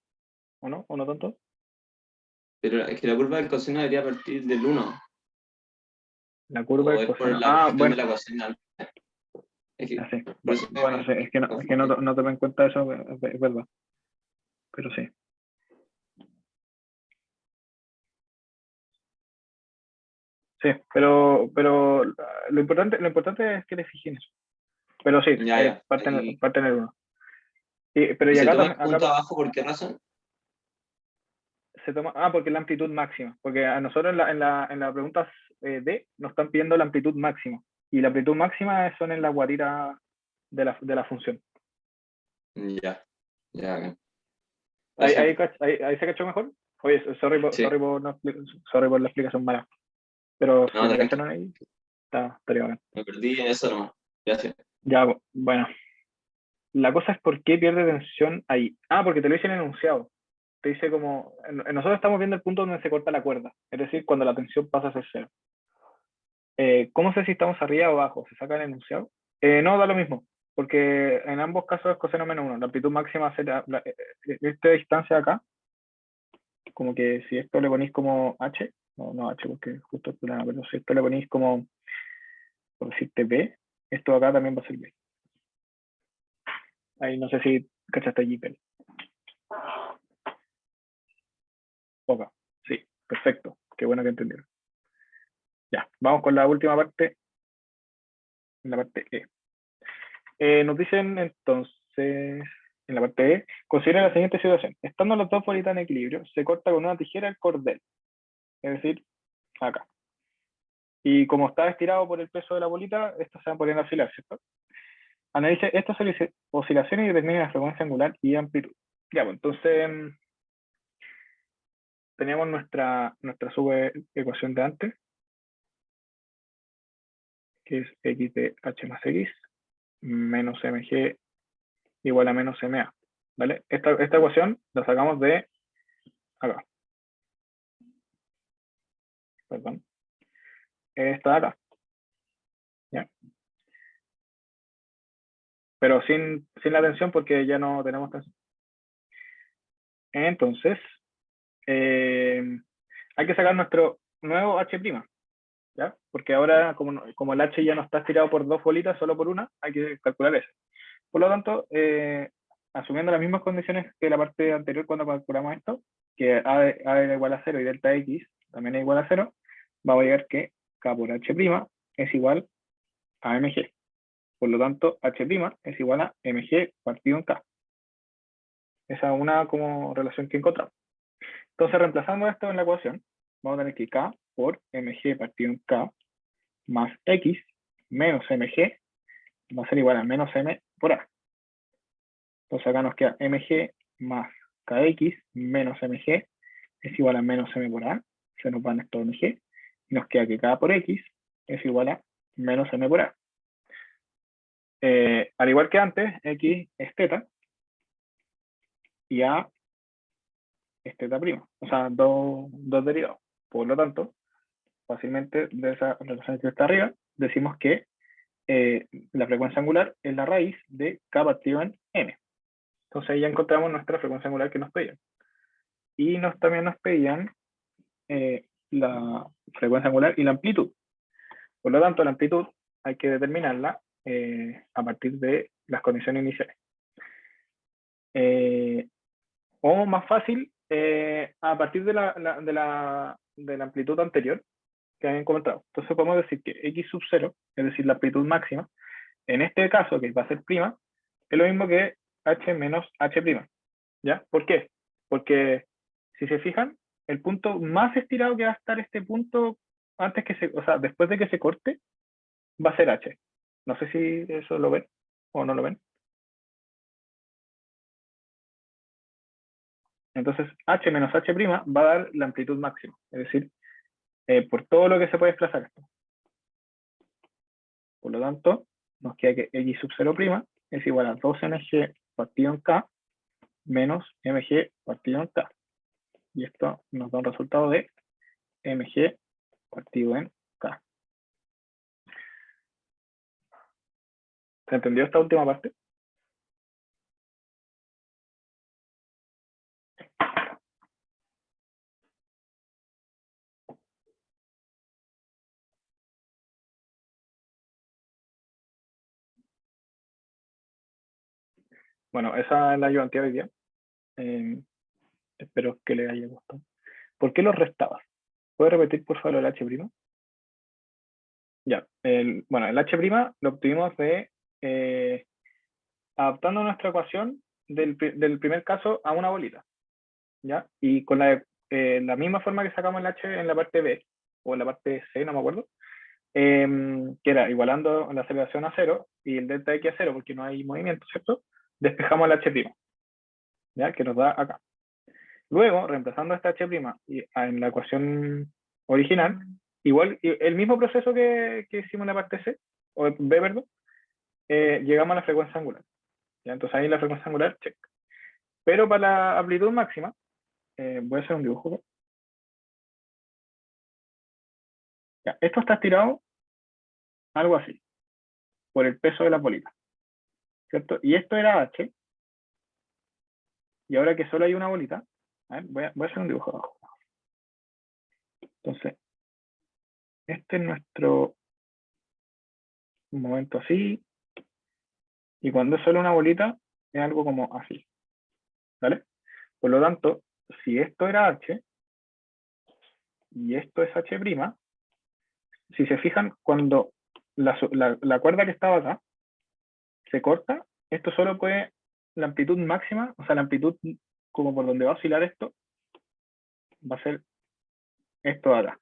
¿O no? ¿O no tanto? Pero es que la curva del coseno debería partir del 1, La curva o del es por coseno. la Ah, cuestión bueno. de la coseno. Es que, Sí. por eso Bueno, sí, es que no tomé en cuenta eso, es verdad. Pero sí. Sí, pero lo importante es que le fijen eso. Pero sí, ya, parte ahí. en el 1. Pero ¿Y y se acá toma el también, punto abajo por qué razón? se toma, porque es la amplitud máxima, porque a nosotros en la pregunta D nos están pidiendo la amplitud máxima, y la amplitud máxima son en la guatita de la función. Ya, ok. Ahí, Gracias. ahí se cachó mejor. Oye, sorry Sí. sorry por la explicación mala, pero si No, se tranqui. cacharon ahí, estaría bien. Me perdí en eso nomás. Gracias. Ya, bueno. La cosa es por qué pierde tensión ahí. Porque te lo dice en el enunciado. Te dice como, nosotros estamos viendo el punto donde se corta la cuerda, es decir, cuando la tensión pasa a ser 0. ¿Cómo sé si estamos arriba o abajo? ¿Se saca el enunciado? No, da lo mismo, porque en ambos casos es coseno menos 1. La amplitud máxima será, esta distancia acá, como que si esto le ponéis como h, no h porque justo el problema, pero si esto le ponéis como, por decirte b, esto acá también va a ser b. Ahí no sé si cachaste allí, pero. Ok, sí, perfecto. Qué bueno que entendieron. Ya, vamos con la última parte, en la parte E. Nos dicen entonces, en la parte E, considera la siguiente situación. Estando las dos bolitas en equilibrio, se corta con una tijera el cordel, es decir, acá. Y como está estirado por el peso de la bolita, esto se va a poner a oscilar, ¿cierto? Analice estas oscilaciones y determine la frecuencia angular y amplitud. Ya, pues entonces teníamos nuestra subecuación de antes, que es x de h más x menos mg igual a menos ma. ¿Vale? Esta ecuación la sacamos de acá. Perdón. Esta de acá. ¿Ya? Pero sin la tensión porque ya no tenemos tensión. Entonces, hay que sacar nuestro nuevo h', ¿ya? Porque ahora, como el h ya no está estirado por dos bolitas, solo por una, hay que calcular eso. Por lo tanto, asumiendo las mismas condiciones que la parte anterior cuando calculamos esto, que a era igual a 0 y delta x también es igual a 0, vamos a llegar que k por h' es igual a mg. Por lo tanto, h' es igual a mg partido en k. Esa es una como relación que encontramos. Entonces, reemplazando esto en la ecuación, vamos a tener que k por mg partido en k más x menos mg va a ser igual a menos m por a. Entonces acá nos queda mg más kx menos mg es igual a menos m por a. Se nos van estos mg. Y nos queda que k por x es igual a menos m por a. Al igual que antes, x es teta y a es teta prima. O sea, dos derivados. Por lo tanto, fácilmente de esa relación que está arriba, decimos que la frecuencia angular es la raíz de k partido en m. Entonces ahí ya encontramos nuestra frecuencia angular que nos pedían. Y también nos pedían la frecuencia angular y la amplitud. Por lo tanto, la amplitud hay que determinarla a partir de las condiciones iniciales. O más fácil, a partir de la amplitud anterior que habían comentado. Entonces podemos decir que x sub 0, es decir, la amplitud máxima, en este caso, que va a ser prima, es lo mismo que h menos h'. ¿Ya? ¿Por qué? Porque, si se fijan, el punto más estirado que va a estar este punto antes que o sea, después de que se corte, va a ser h. No sé si eso lo ven o no lo ven. Entonces, h menos h' va a dar la amplitud máxima, es decir, por todo lo que se puede desplazar esto. Por lo tanto, nos queda que x sub 0' es igual a 2mg partido en k menos mg partido en k. Y esto nos da un resultado de mg partido en k. ¿Se entendió esta última parte? Bueno, esa es la ayudantía de hoy día. Espero que les haya gustado. ¿Por qué los restabas? ¿Puedes repetir, por favor, el h'? Ya, bueno, el h' lo obtuvimos de adaptando nuestra ecuación del primer caso a una bolita. ¿Ya? Y con la misma forma que sacamos el h en la parte B, o en la parte C, no me acuerdo, que era igualando la aceleración a 0 y el delta x a 0, porque no hay movimiento, ¿cierto? Despejamos el h', ¿ya? Que nos da acá. Luego, reemplazando esta h' en la ecuación original, igual el mismo proceso que hicimos en la parte C, o B, perdón, llegamos a la frecuencia angular. ¿Ya? Entonces ahí la frecuencia angular, check. Pero para la amplitud máxima, voy a hacer un dibujo. Ya, esto está estirado algo así, por el peso de la bolita, ¿cierto? Y esto era h, y ahora que solo hay una bolita, a ver, voy a hacer un dibujo abajo. Entonces, este es nuestro momento así, y cuando es solo una bolita, es algo como así, ¿vale? Por lo tanto, si esto era h, y esto es h', si se fijan, cuando la cuerda que estaba acá se corta, esto solo puede, la amplitud máxima, o sea, la amplitud como por donde va a oscilar esto, va a ser esto de acá.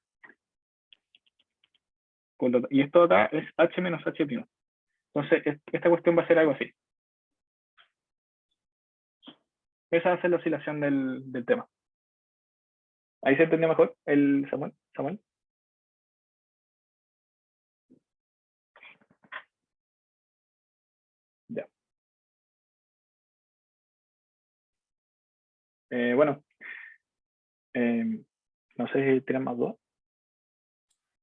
Y esto de acá es h menos h'. Entonces, esta cuestión va a ser algo así. Esa va a ser la oscilación del tema. ¿Ahí se entendió mejor el Samuel? Ya. Bueno, no sé si tienen más dudas.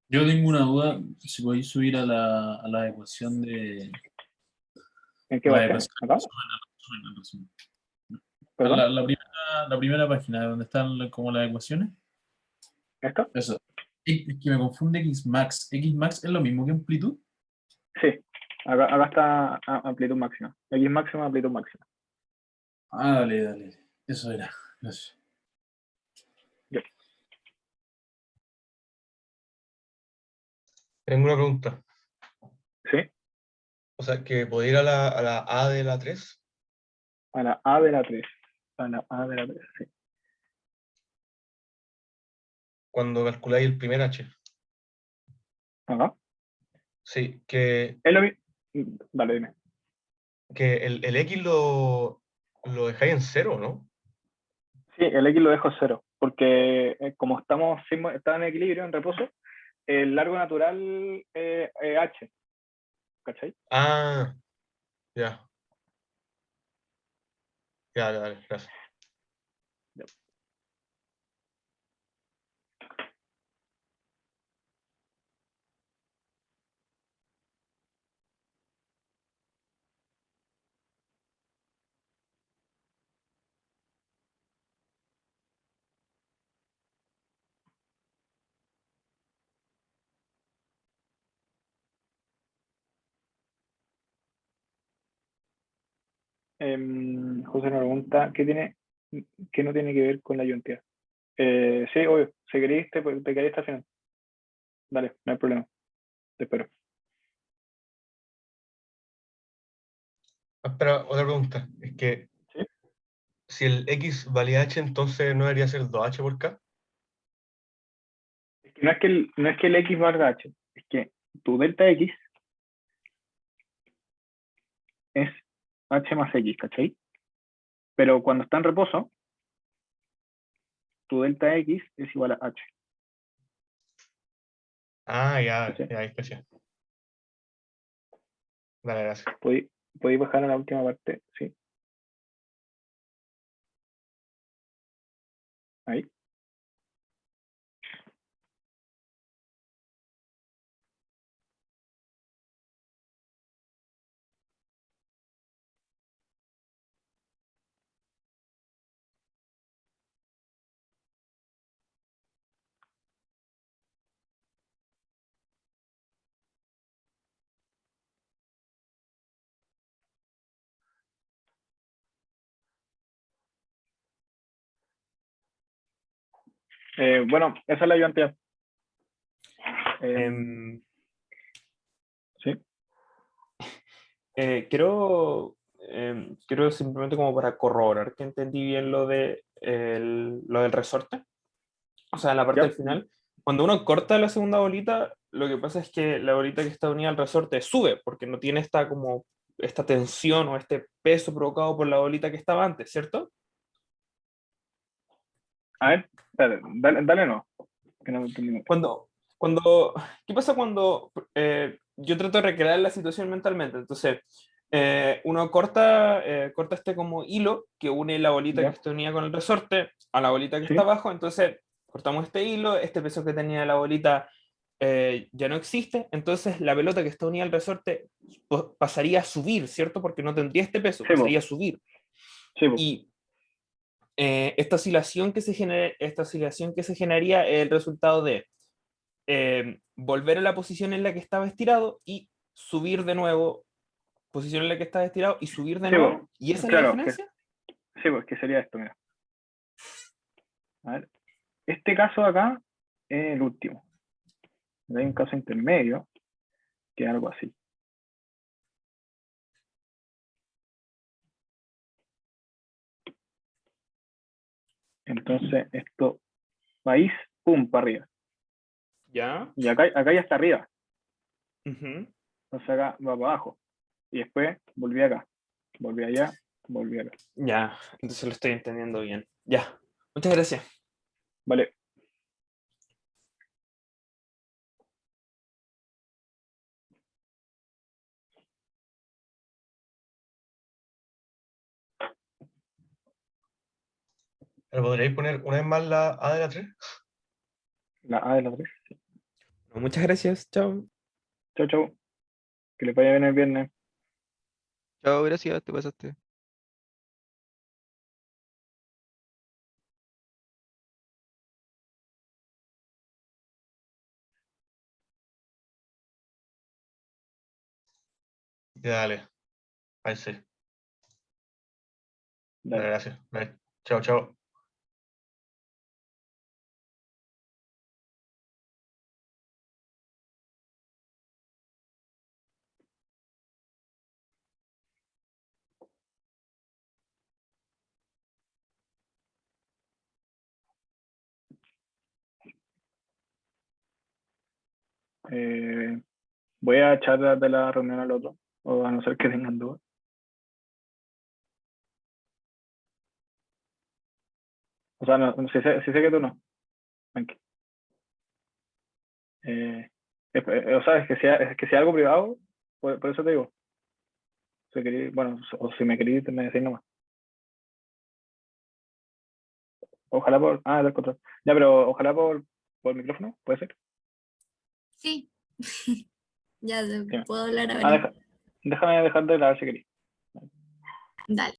Yo tengo una duda, si podéis subir a la ecuación de... ¿En qué a va la a ser? ecuación, ¿Acá? resumen. ¿Perdón? La primera página donde están como las ecuaciones. ¿Esto? Eso. Es que me confunde Xmax. ¿Xmax es lo mismo que amplitud? Sí. Acá está amplitud máxima. X máxima, amplitud máxima. Ah, dale. Eso era. Gracias. Ya. Tengo una pregunta. ¿Sí? O sea, que puedo ir a la A de la 3. A la A de la 3. A la A de la 3, sí. Cuando calculáis el primer H. Acá. Sí, que Es lo mismo. Dale, dime. el X lo dejáis en 0, ¿no? Sí, el X lo dejo 0, porque como está en equilibrio, en reposo, el largo natural H, ¿cachai? Ah, ya. Ya, dale, gracias. José nos pregunta, ¿qué no tiene que ver con la ayuntía? Sí, obvio, si queréis te quedáis estacionando. Dale, no hay problema. Te espero. Espera, otra pregunta. Es que ¿Sí? si el X valía H, entonces no debería ser 2H por K. Es que no es que el X valga H, es que tu delta X es H más X, ¿cachai? Pero cuando está en reposo, tu delta X es igual a H. Ah, ya, ¿Cachai? ya, ahí caché. Dale, gracias. ¿Podéis bajar a la última parte? Sí. Ahí. Bueno, esa es la ayudantía. Em, Sí. quiero simplemente como para corroborar que entendí bien lo del resorte. O sea, en la parte Ya. del final, cuando uno corta la segunda bolita, lo que pasa es que la bolita que está unida al resorte sube, porque no tiene esta tensión o este peso provocado por la bolita que estaba antes, ¿cierto? A ver, espérate, dale no. Que no entendí mucho. ¿Qué pasa cuando yo trato de recrear la situación mentalmente? Entonces, uno corta este como hilo que une la bolita Ya. que está unida con el resorte a la bolita que Sí. está abajo, entonces cortamos este hilo, este peso que tenía la bolita ya no existe, entonces la pelota que está unida al resorte pasaría a subir, ¿cierto? Porque no tendría este peso, Sí, po. pasaría a subir. Sí, po. Y esta oscilación que se generaría es el resultado de volver a la posición en la que estaba estirado y subir de nuevo, posición en la que estaba estirado y subir de Sí, nuevo. po. ¿Y esa es la Claro, diferencia? sí, pues que sería esto, mira. A ver. Este caso acá es el último. Hay un caso intermedio, que es algo así. Entonces, esto, país, pum, para arriba. Ya. Y acá ya está arriba. Ujú. Entonces acá va para abajo. Y después volví acá. Volví allá, volví acá. Ya, entonces lo estoy entendiendo bien. Ya, muchas gracias. Vale. ¿Pero podríais poner una vez más la A de la 3? La A de la 3. Muchas gracias, chao. Chau, chau. Que le vaya bien el viernes. Chao, gracias, te pasaste. Dale. Ahí sí. Dale, Dale. gracias. Dale. Chao, chao. Voy a echar de la reunión al otro. O a no ser que tengan dudas. O sea, no, si sé que tú no. Tranqui. O sea, es que sea algo privado, por eso te digo. Si querí, bueno, o si me queréis, me decís nomás. Ojalá por. Ah, del control. Ya, pero ojalá por micrófono, ¿puede ser? Sí, ya Sí. puedo hablar Ah, ahora. déjame dejar de grabar si queréis. Dale.